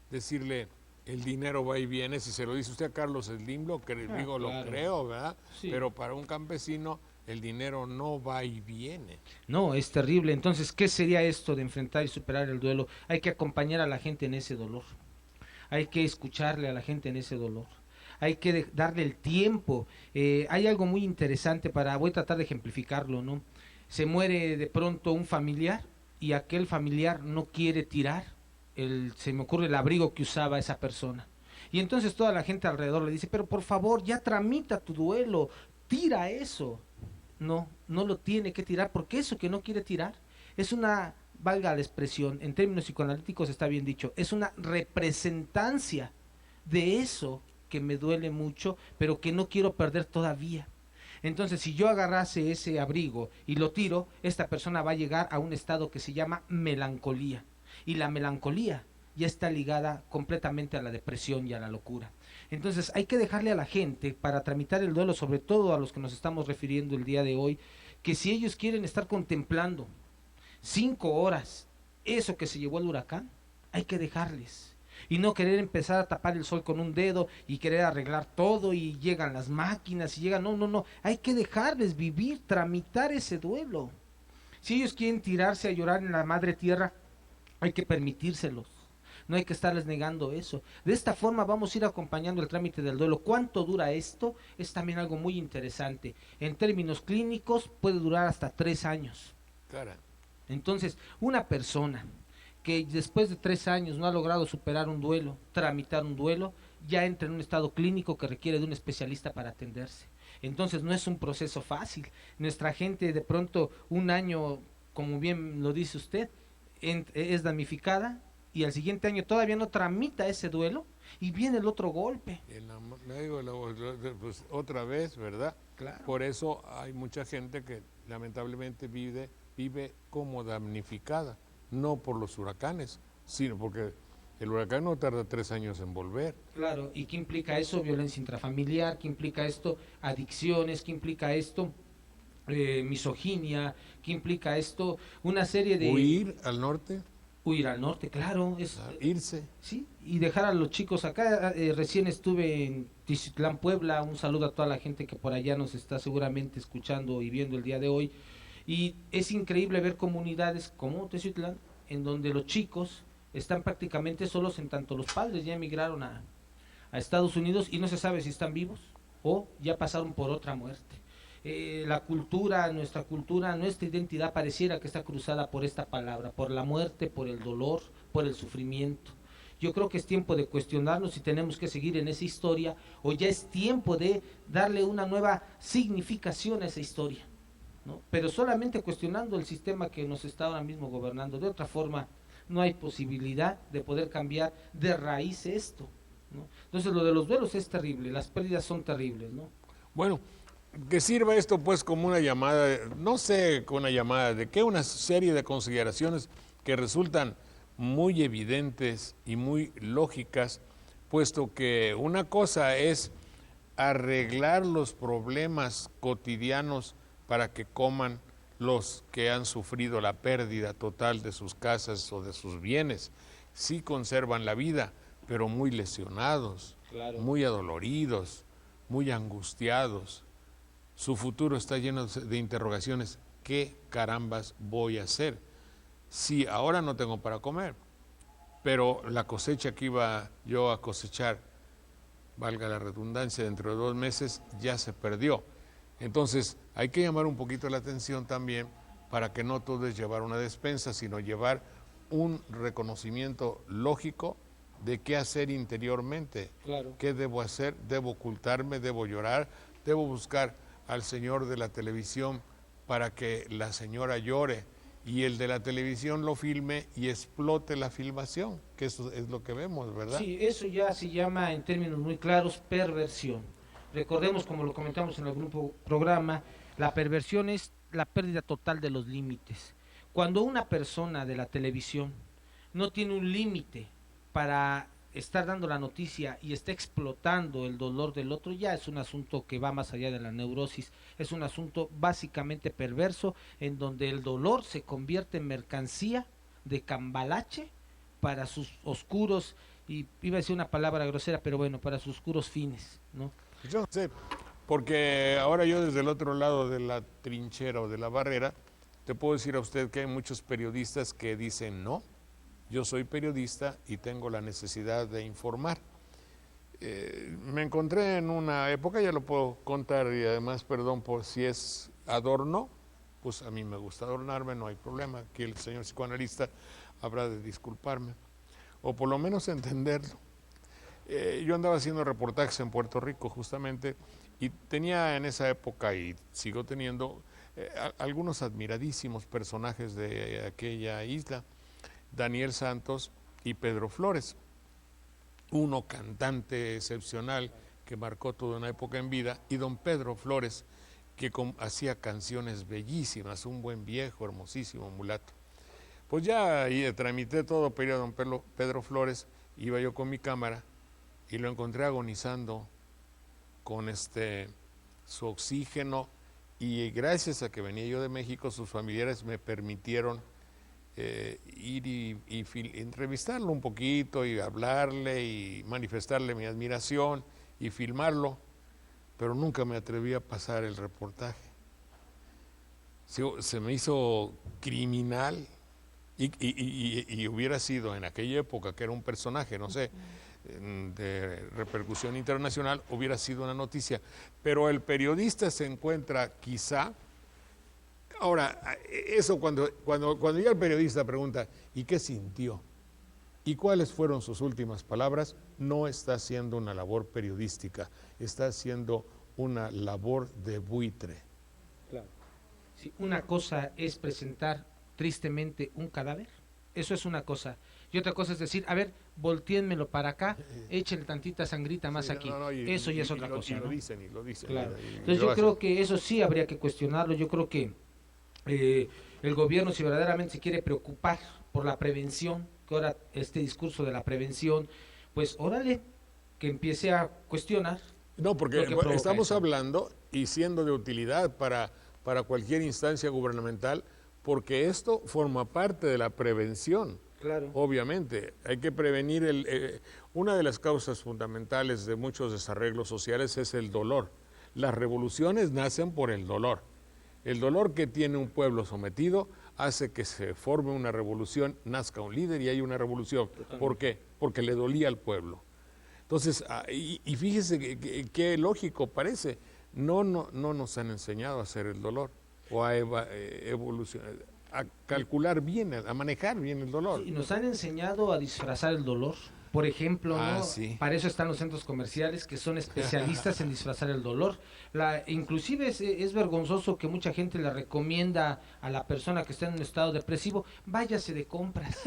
decirle el dinero va y viene, si se lo dice usted a Carlos Slim, lo creo, ¿verdad? Sí. Pero para un campesino el dinero no va y viene. No, es terrible. Entonces, ¿qué sería esto de enfrentar y superar el duelo? Hay que acompañar a la gente en ese dolor. Hay que escucharle a la gente en ese dolor. Hay que darle el tiempo. Hay algo muy interesante voy a tratar de ejemplificarlo, ¿no? Se muere de pronto un familiar y aquel familiar no quiere tirar se me ocurre el abrigo que usaba esa persona. Y entonces toda la gente alrededor le dice, pero por favor, ya tramita tu duelo, tira eso. No lo tiene que tirar, porque eso que no quiere tirar es una, valga la expresión, en términos psicoanalíticos está bien dicho, es una representancia de eso que me duele mucho, pero que no quiero perder todavía. Entonces, si yo agarrase ese abrigo y lo tiro, esta persona va a llegar a un estado que se llama melancolía. Y la melancolía ya está ligada completamente a la depresión y a la locura. Entonces hay que dejarle a la gente, para tramitar el duelo, sobre todo a los que nos estamos refiriendo el día de hoy, que si ellos quieren estar contemplando 5 horas eso que se llevó el huracán, hay que dejarles. Y no querer empezar a tapar el sol con un dedo y querer arreglar todo, y llegan las máquinas y llegan, no, hay que dejarles vivir, tramitar ese duelo. Si ellos quieren tirarse a llorar en la madre tierra, hay que permitírselos, no hay que estarles negando eso. De esta forma vamos a ir acompañando el trámite del duelo. ¿Cuánto dura esto? Es también algo muy interesante. En términos clínicos puede durar hasta 3 años. Cara. Entonces, una persona que después de 3 años no ha logrado superar un duelo, tramitar un duelo, ya entra en un estado clínico que requiere de un especialista para atenderse. Entonces no es un proceso fácil. Nuestra gente de pronto un año, como bien lo dice usted, es damnificada, y al siguiente año todavía no tramita ese duelo y viene el otro golpe. Pues otra vez, ¿verdad? Claro. Por eso hay mucha gente que lamentablemente vive como damnificada, no por los huracanes, sino porque el huracán no tarda 3 años en volver. Claro, ¿y qué implica eso? Violencia intrafamiliar, ¿qué implica esto? Adicciones, ¿qué implica esto? Misoginia, ¿qué implica esto? Una serie de... ¿Huir al norte? Huir al norte, claro. Irse. Sí, y dejar a los chicos acá. Recién estuve en Tiziutlán, Puebla. Un saludo a toda la gente que por allá nos está seguramente escuchando y viendo el día de hoy. Y es increíble ver comunidades como Tiziutlán, en donde los chicos están prácticamente solos, en tanto los padres ya emigraron a Estados Unidos y no se sabe si están vivos o ya pasaron por otra muerte. La cultura, nuestra identidad pareciera que está cruzada por esta palabra, por la muerte, por el dolor, por el sufrimiento. Yo creo que es tiempo de cuestionarnos si tenemos que seguir en esa historia o ya es tiempo de darle una nueva significación a esa historia, ¿no? Pero solamente cuestionando el sistema que nos está ahora mismo gobernando. De otra forma, no hay posibilidad de poder cambiar de raíz esto, ¿no? Entonces, lo de los duelos es terrible, las pérdidas son terribles, ¿no? Bueno, que sirva esto pues como una llamada, no sé, con una llamada de que una serie de consideraciones que resultan muy evidentes y muy lógicas, puesto que una cosa es arreglar los problemas cotidianos para que coman los que han sufrido la pérdida total de sus casas o de sus bienes. Sí conservan la vida, pero muy lesionados, claro, muy adoloridos, muy angustiados. Su futuro está lleno de interrogaciones. ¿Qué carambas voy a hacer? Sí, ahora no tengo para comer, pero la cosecha que iba yo a cosechar, valga la redundancia, dentro de 2 meses ya se perdió. Entonces hay que llamar un poquito la atención también para que no todo es llevar una despensa, sino llevar un reconocimiento lógico de qué hacer interiormente. Claro. ¿Qué debo hacer? ¿Debo ocultarme? ¿Debo llorar? ¿Debo buscar al señor de la televisión para que la señora llore y el de la televisión lo filme y explote la filmación? Que eso es lo que vemos, ¿verdad? Sí, eso ya se llama en términos muy claros perversión. Recordemos, como lo comentamos en el grupo programa, la perversión es la pérdida total de los límites. Cuando una persona de la televisión no tiene un límite para estar dando la noticia y está explotando el dolor del otro, ya es un asunto que va más allá de la neurosis, es un asunto básicamente perverso en donde el dolor se convierte en mercancía de cambalache para sus oscuros, y iba a decir una palabra grosera, pero bueno, para sus oscuros fines, ¿no? Yo sé, porque ahora yo desde el otro lado de la trinchera o de la barrera, te puedo decir a usted que hay muchos periodistas que dicen no. Yo soy periodista y tengo la necesidad de informar. Me encontré en una época, ya lo puedo contar, y además, perdón por si es adorno, pues a mí me gusta adornarme, no hay problema. Aquí el señor psicoanalista habrá de disculparme, o por lo menos entenderlo. Yo andaba haciendo reportajes en Puerto Rico justamente, y tenía en esa época, y sigo teniendo, algunos admiradísimos personajes de aquella isla. Daniel Santos y Pedro Flores, uno cantante excepcional que marcó toda una época en vida, y don Pedro Flores, que hacía canciones bellísimas, un buen viejo, hermosísimo mulato. Pues ya ahí tramité todo, pedí a don Pedro Flores, iba yo con mi cámara y lo encontré agonizando con su oxígeno, y gracias a que venía yo de México, sus familiares me permitieron ir y entrevistarlo un poquito y hablarle y manifestarle mi admiración y filmarlo, pero nunca me atreví a pasar el reportaje. Se me hizo criminal y hubiera sido en aquella época, que era un personaje, no sé, de repercusión internacional, hubiera sido una noticia, pero el periodista se encuentra quizá. Ahora, eso cuando ya el periodista pregunta, ¿y qué sintió? ¿Y cuáles fueron sus últimas palabras? No está haciendo una labor periodística, está haciendo una labor de buitre. Claro. Sí, una cosa es presentar tristemente un cadáver, eso es una cosa, y otra cosa es decir, a ver, voltéenmelo para acá, échenle tantita sangrita más aquí, eso ya es otra cosa, ¿no? Lo dicen. Claro. Entonces yo creo que eso sí habría que cuestionarlo. Yo creo que el gobierno, si verdaderamente se quiere preocupar por la prevención, que ahora este discurso de la prevención, pues órale, que empiece a cuestionar. No, porque estamos hablando y siendo de utilidad para cualquier instancia gubernamental, porque esto forma parte de la prevención. Claro. Obviamente, hay que prevenir. Una de las causas fundamentales de muchos desarreglos sociales es el dolor. Las revoluciones nacen por el dolor. El dolor que tiene un pueblo sometido hace que se forme una revolución, nazca un líder y hay una revolución. Totalmente. ¿Por qué? Porque le dolía al pueblo. Entonces, y fíjese qué lógico parece, no nos han enseñado a hacer el dolor o a evolucionar, a calcular bien, a manejar bien el dolor. Sí, nos han enseñado a disfrazar el dolor, Por ejemplo, ¿no? Sí. Para eso están los centros comerciales que son especialistas en disfrazar el dolor. Inclusive es vergonzoso que mucha gente le recomienda a la persona que está en un estado depresivo, váyase de compras.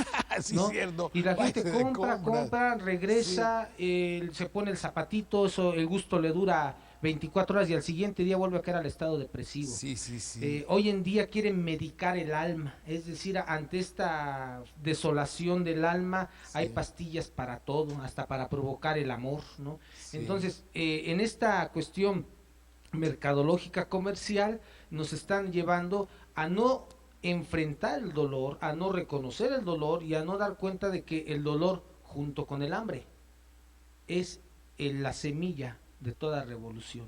Sí, ¿no? cierto. Y la gente Váyase de compra, regresa, se pone el zapatito, el gusto le dura 24 horas y al siguiente día vuelve a caer al estado depresivo. Sí, sí, sí. Hoy en día quieren medicar el alma, es decir, ante esta desolación del alma hay pastillas para todo, hasta para provocar el amor, ¿no? Sí. Entonces, en esta cuestión mercadológica comercial nos están llevando a no enfrentar el dolor, a no reconocer el dolor y a no dar cuenta de que el dolor junto con el hambre es la semilla de toda revolución.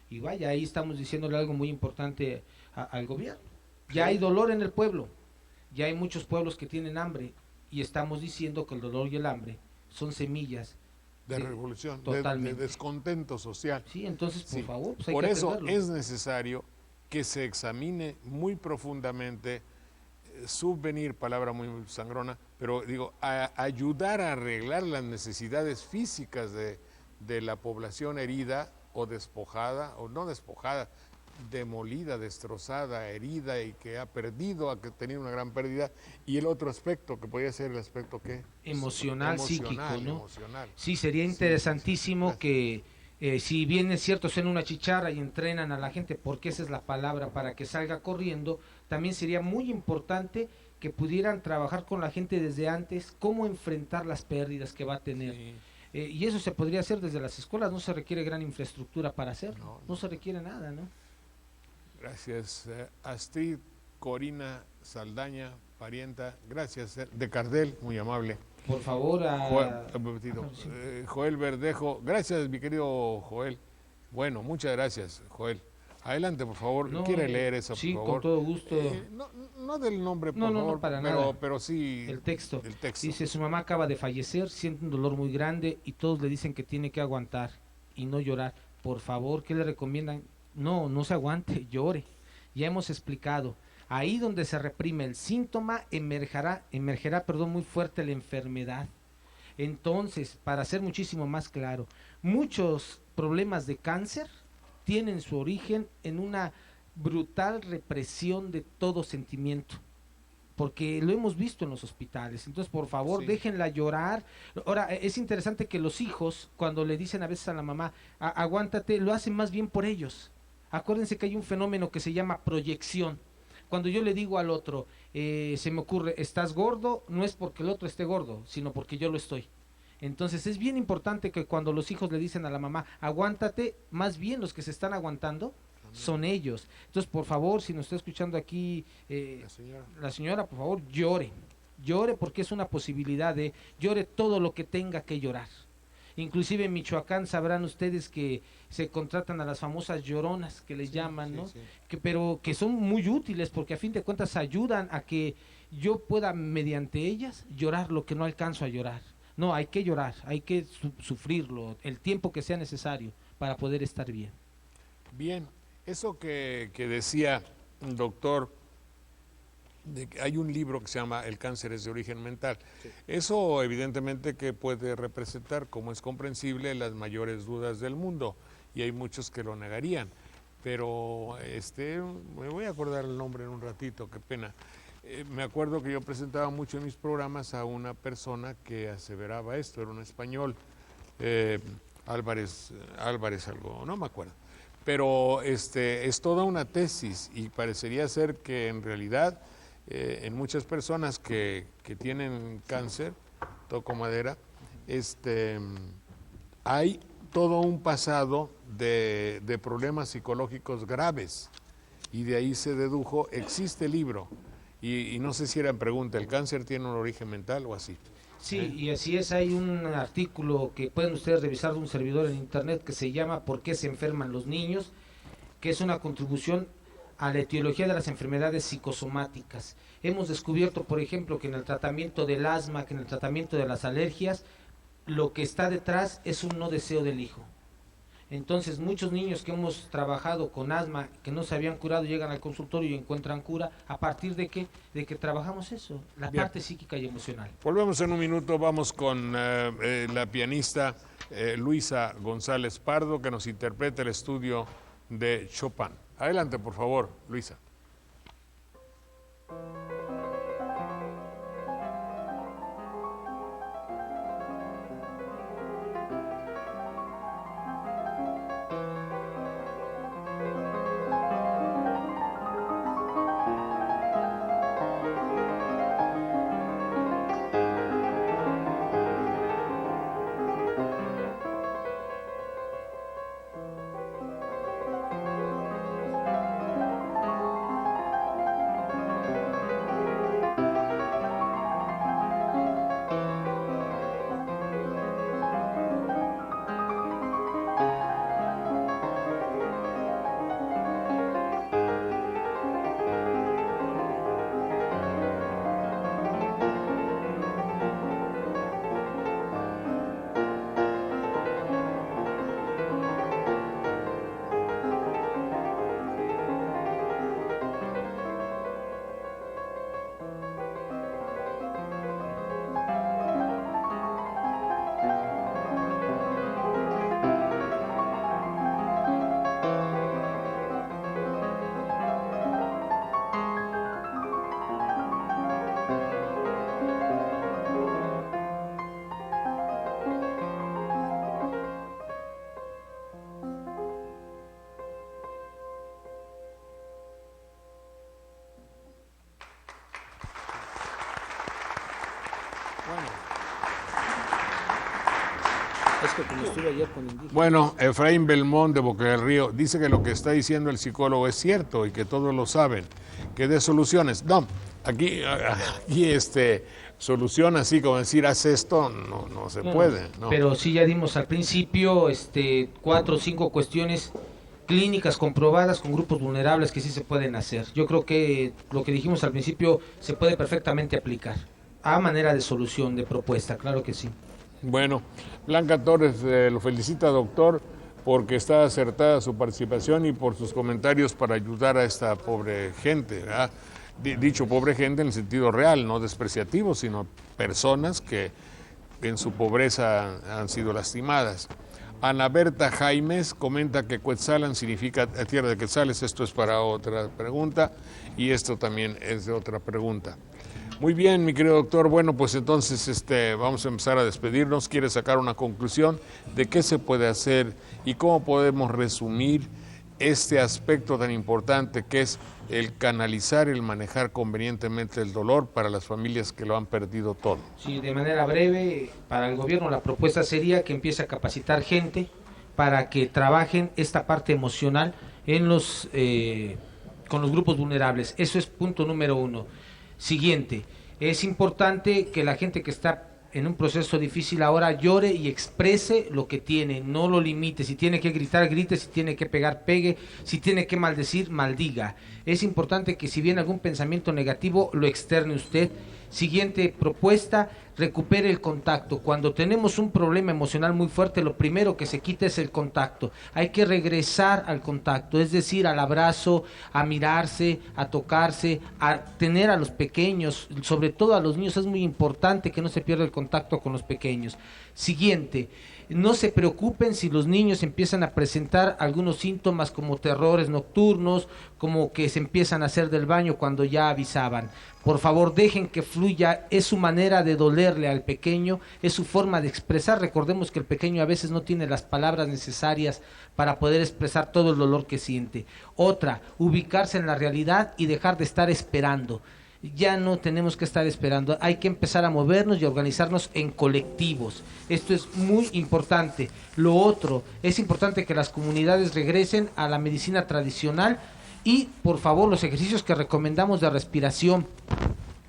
Y vaya, ahí estamos diciéndole algo muy importante al gobierno. Ya hay dolor en el pueblo, ya hay muchos pueblos que tienen hambre y estamos diciendo que el dolor y el hambre son semillas de revolución, totalmente. De descontento social. Sí, entonces, por favor, pues hay por que eso atenderlo. es necesario que se examine muy profundamente, subvenir, palabra muy sangrona, pero digo, ayudar a arreglar las necesidades físicas de la población herida o despojada, o no despojada, demolida, destrozada, herida y que ha perdido, ha tenido una gran pérdida, y el otro aspecto que podría ser el aspecto que emocional, psíquico, ¿no? Emocional. Sí, sería interesantísimo que si bien es cierto, sean una chicharra y entrenan a la gente, porque esa es la palabra, para que salga corriendo, también sería muy importante que pudieran trabajar con la gente desde antes, cómo enfrentar las pérdidas que va a tener. Sí. Y eso se podría hacer desde las escuelas, no se requiere gran infraestructura para hacerlo, no se requiere nada, ¿no? Gracias, Astrid Corina Saldaña, parienta, gracias, de Cardel, muy amable. Por favor, Joel Verdejo, gracias mi querido Joel. Bueno, muchas gracias, Joel. Adelante, por favor. No, ¿quiere leer eso, sí, por favor? Con todo gusto. No del nombre, por favor, no, para nada. Pero sí el texto. El texto. Dice, su mamá acaba de fallecer, siente un dolor muy grande y todos le dicen que tiene que aguantar y no llorar. Por favor, ¿qué le recomiendan? No se aguante, llore. Ya hemos explicado. Ahí donde se reprime el síntoma, emergerá muy fuerte la enfermedad. Entonces, para ser muchísimo más claro, muchos problemas de cáncer tienen su origen en una brutal represión de todo sentimiento, porque lo hemos visto en los hospitales. Entonces, por favor, déjenla llorar. Ahora, es interesante que los hijos, cuando le dicen a veces a la mamá, aguántate, lo hacen más bien por ellos. Acuérdense que hay un fenómeno que se llama proyección. Cuando yo le digo al otro, se me ocurre, estás gordo, no es porque el otro esté gordo, sino porque yo lo estoy. Entonces es bien importante que cuando los hijos le dicen a la mamá, aguántate, más bien los que se están aguantando son ellos. Entonces, por favor, si nos está escuchando aquí la señora, por favor, llore porque es una posibilidad llore todo lo que tenga que llorar. Inclusive en Michoacán sabrán ustedes que se contratan a las famosas lloronas que les llaman, ¿no? Pero que son muy útiles porque a fin de cuentas ayudan a que yo pueda mediante ellas llorar lo que no alcanzo a llorar. No, hay que llorar, hay que sufrirlo, el tiempo que sea necesario para poder estar bien. Bien, eso que decía el doctor, de que hay un libro que se llama El cáncer es de origen mental. Sí. Eso evidentemente que puede representar, como es comprensible, las mayores dudas del mundo, y hay muchos que lo negarían. Pero me voy a acordar el nombre en un ratito, qué pena. Me acuerdo que yo presentaba mucho en mis programas a una persona que aseveraba esto, era un español, Álvarez algo, no me acuerdo. Pero es toda una tesis y parecería ser que en realidad en muchas personas que tienen cáncer, toco madera, hay todo un pasado de problemas psicológicos graves y de ahí se dedujo, existe el libro. Y no sé si era en pregunta, ¿el cáncer tiene un origen mental o así? Sí, y así es, hay un artículo que pueden ustedes revisar de un servidor en internet que se llama ¿Por qué se enferman los niños?, que es una contribución a la etiología de las enfermedades psicosomáticas. Hemos descubierto, por ejemplo, que en el tratamiento del asma, que en el tratamiento de las alergias, lo que está detrás es un no deseo del hijo. Entonces muchos niños que hemos trabajado con asma, que no se habían curado, llegan al consultorio y encuentran cura. ¿A partir de qué? De que trabajamos eso, la parte psíquica y emocional. Volvemos en un minuto, vamos con la pianista Luisa González Pardo, que nos interpreta el estudio de Chopin. Adelante, por favor, Luisa. Bueno, Efraín Belmont de Boca del Río dice que lo que está diciendo el psicólogo es cierto y que todos lo saben, que dé soluciones. No, aquí solución así como decir haz esto, no se puede. No. Pero sí ya dimos al principio 4 o 5 cuestiones clínicas comprobadas con grupos vulnerables que sí se pueden hacer. Yo creo que lo que dijimos al principio se puede perfectamente aplicar a manera de solución, de propuesta, claro que sí. Bueno, Blanca Torres lo felicita, doctor, porque está acertada su participación y por sus comentarios para ayudar a esta pobre gente, ¿verdad? Dicho pobre gente en el sentido real, no despreciativo, sino personas que en su pobreza han sido lastimadas. Ana Berta Jaimes comenta que Cuetzalan significa tierra de quetzales. Esto es para otra pregunta y esto también es de otra pregunta. Muy bien, mi querido doctor. Bueno, pues entonces vamos a empezar a despedirnos. ¿Quiere sacar una conclusión de qué se puede hacer y cómo podemos resumir este aspecto tan importante que es el canalizar, el manejar convenientemente el dolor para las familias que lo han perdido todo? Sí, de manera breve, para el gobierno la propuesta sería que empiece a capacitar gente para que trabajen esta parte emocional en con los grupos vulnerables. Eso es punto número 1. Siguiente, es importante que la gente que está en un proceso difícil ahora llore y exprese lo que tiene, no lo limite. Si tiene que gritar, grite; si tiene que pegar, pegue; si tiene que maldecir, maldiga. Es importante que si viene algún pensamiento negativo, lo externe usted. Siguiente propuesta, recupere el contacto. Cuando tenemos un problema emocional muy fuerte, lo primero que se quita es el contacto. Hay que regresar al contacto, es decir, al abrazo, a mirarse, a tocarse, a tener a los pequeños, sobre todo a los niños. Es muy importante que no se pierda el contacto con los pequeños. Siguiente, no se preocupen si los niños empiezan a presentar algunos síntomas como terrores nocturnos, como que se empiezan a hacer del baño cuando ya avisaban. Por favor, dejen que fluya, es su manera de dolerle al pequeño, es su forma de expresar. Recordemos que el pequeño a veces no tiene las palabras necesarias para poder expresar todo el dolor que siente. Otra, ubicarse en la realidad y dejar de estar esperando. Ya no tenemos que estar esperando, hay que empezar a movernos y a organizarnos en colectivos. Esto es muy importante. Lo otro, es importante que las comunidades regresen a la medicina tradicional y, por favor, los ejercicios que recomendamos de respiración,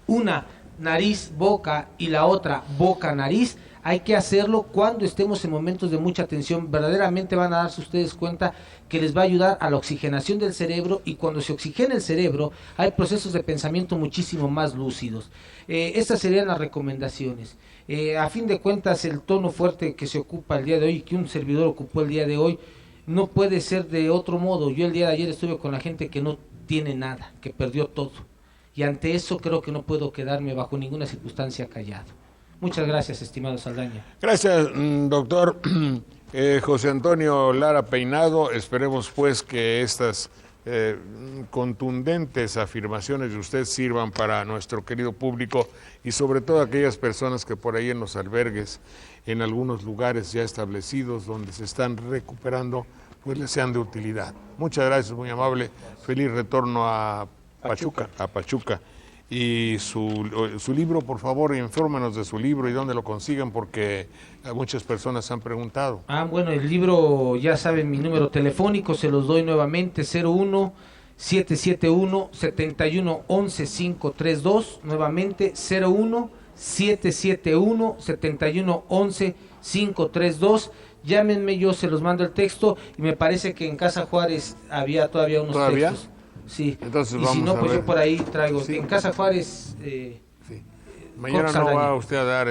una nariz, boca y la otra boca, nariz, hay que hacerlo cuando estemos en momentos de mucha tensión. Verdaderamente van a darse ustedes cuenta que les va a ayudar a la oxigenación del cerebro, y cuando se oxigena el cerebro hay procesos de pensamiento muchísimo más lúcidos. Estas serían las recomendaciones. A fin de cuentas, el tono fuerte que se ocupa el día de hoy y que un servidor ocupó el día de hoy no puede ser de otro modo. Yo el día de ayer estuve con la gente que no tiene nada, que perdió todo. Y ante eso creo que no puedo quedarme bajo ninguna circunstancia callado. Muchas gracias, estimado Saldaña. Gracias, doctor José Antonio Lara Peinado. Esperemos pues que estas contundentes afirmaciones de usted sirvan para nuestro querido público y sobre todo aquellas personas que por ahí en los albergues, en algunos lugares ya establecidos donde se están recuperando, pues les sean de utilidad. Muchas gracias, muy amable. Feliz retorno a Pachuca. Y su libro, por favor, infórmenos de su libro y dónde lo consigan, porque muchas personas han preguntado. Bueno, el libro, ya saben, mi número telefónico, se los doy nuevamente, 01-771-7111-532, nuevamente 01-771-7111-532. Llámenme, yo se los mando el texto, y me parece que en Casa Juárez había todavía unos textos. Sí, entonces y vamos si no, pues ver. yo por ahí traigo. Sí. En Casa Juárez... Mañana no va usted a dar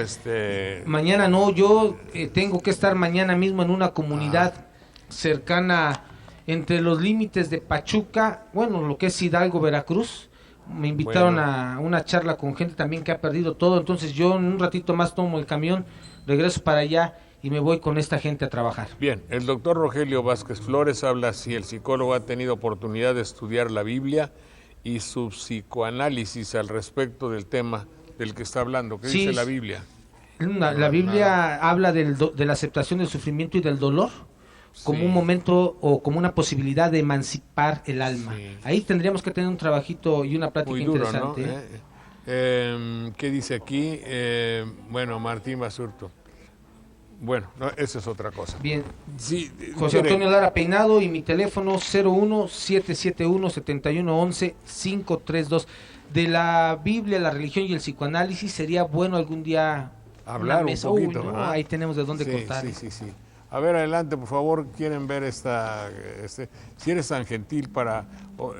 Mañana no, yo tengo que estar mañana mismo en una comunidad cercana entre los límites de Pachuca, bueno, lo que es Hidalgo, Veracruz. Me invitaron a una charla con gente también que ha perdido todo, entonces yo en un ratito más tomo el camión, regreso para allá y me voy con esta gente a trabajar. Bien, el doctor Rogelio Vázquez Flores habla si el psicólogo ha tenido oportunidad de estudiar la Biblia y su psicoanálisis al respecto del tema del que está hablando. ¿Qué dice la Biblia? La Biblia habla de la aceptación del sufrimiento y del dolor como un momento o como una posibilidad de emancipar el alma. Ahí tendríamos que tener un trabajito y una plática muy duro, interesante. ¿no? ¿Qué dice aquí? Martín Basurto. Bueno, no, eso es otra cosa. Bien. Sí, José Antonio Lara Peinado y mi teléfono 01-771-7111-532. De la Biblia, la religión y el psicoanálisis sería bueno algún día hablar un poquito. ¿no? Ahí tenemos de dónde contar. Sí. A ver, adelante, por favor, quieren ver si eres tan gentil para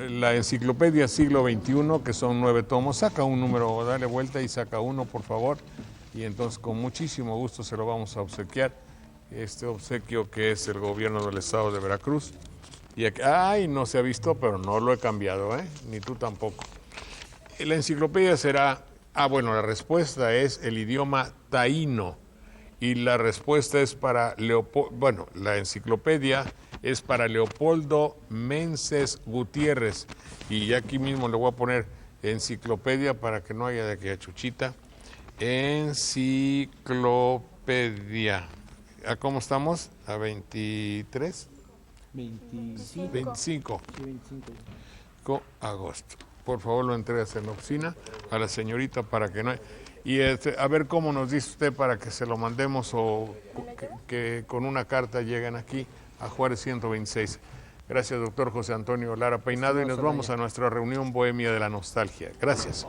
la enciclopedia siglo XXI, que son 9 tomos, saca un número, dale vuelta y saca uno, por favor. Y entonces con muchísimo gusto se lo vamos a obsequiar, este obsequio que es el gobierno del estado de Veracruz. Y aquí, no se ha visto, pero no lo he cambiado, ni tú tampoco. La enciclopedia será, la respuesta es el idioma taíno y la respuesta es para la enciclopedia es para Leopoldo Menses Gutiérrez y aquí mismo le voy a poner enciclopedia para que no haya de aquella chuchita. Enciclopedia. ¿A cómo estamos? ¿A 23? 25. 25. Sí, 25. Agosto. Por favor, lo entregas en la oficina a la señorita para que no... Y a ver cómo nos dice usted para que se lo mandemos o que con una carta lleguen aquí a Juárez 126. Gracias, doctor José Antonio Lara Peinado. Y nos vamos a nuestra reunión bohemia de la nostalgia. Gracias.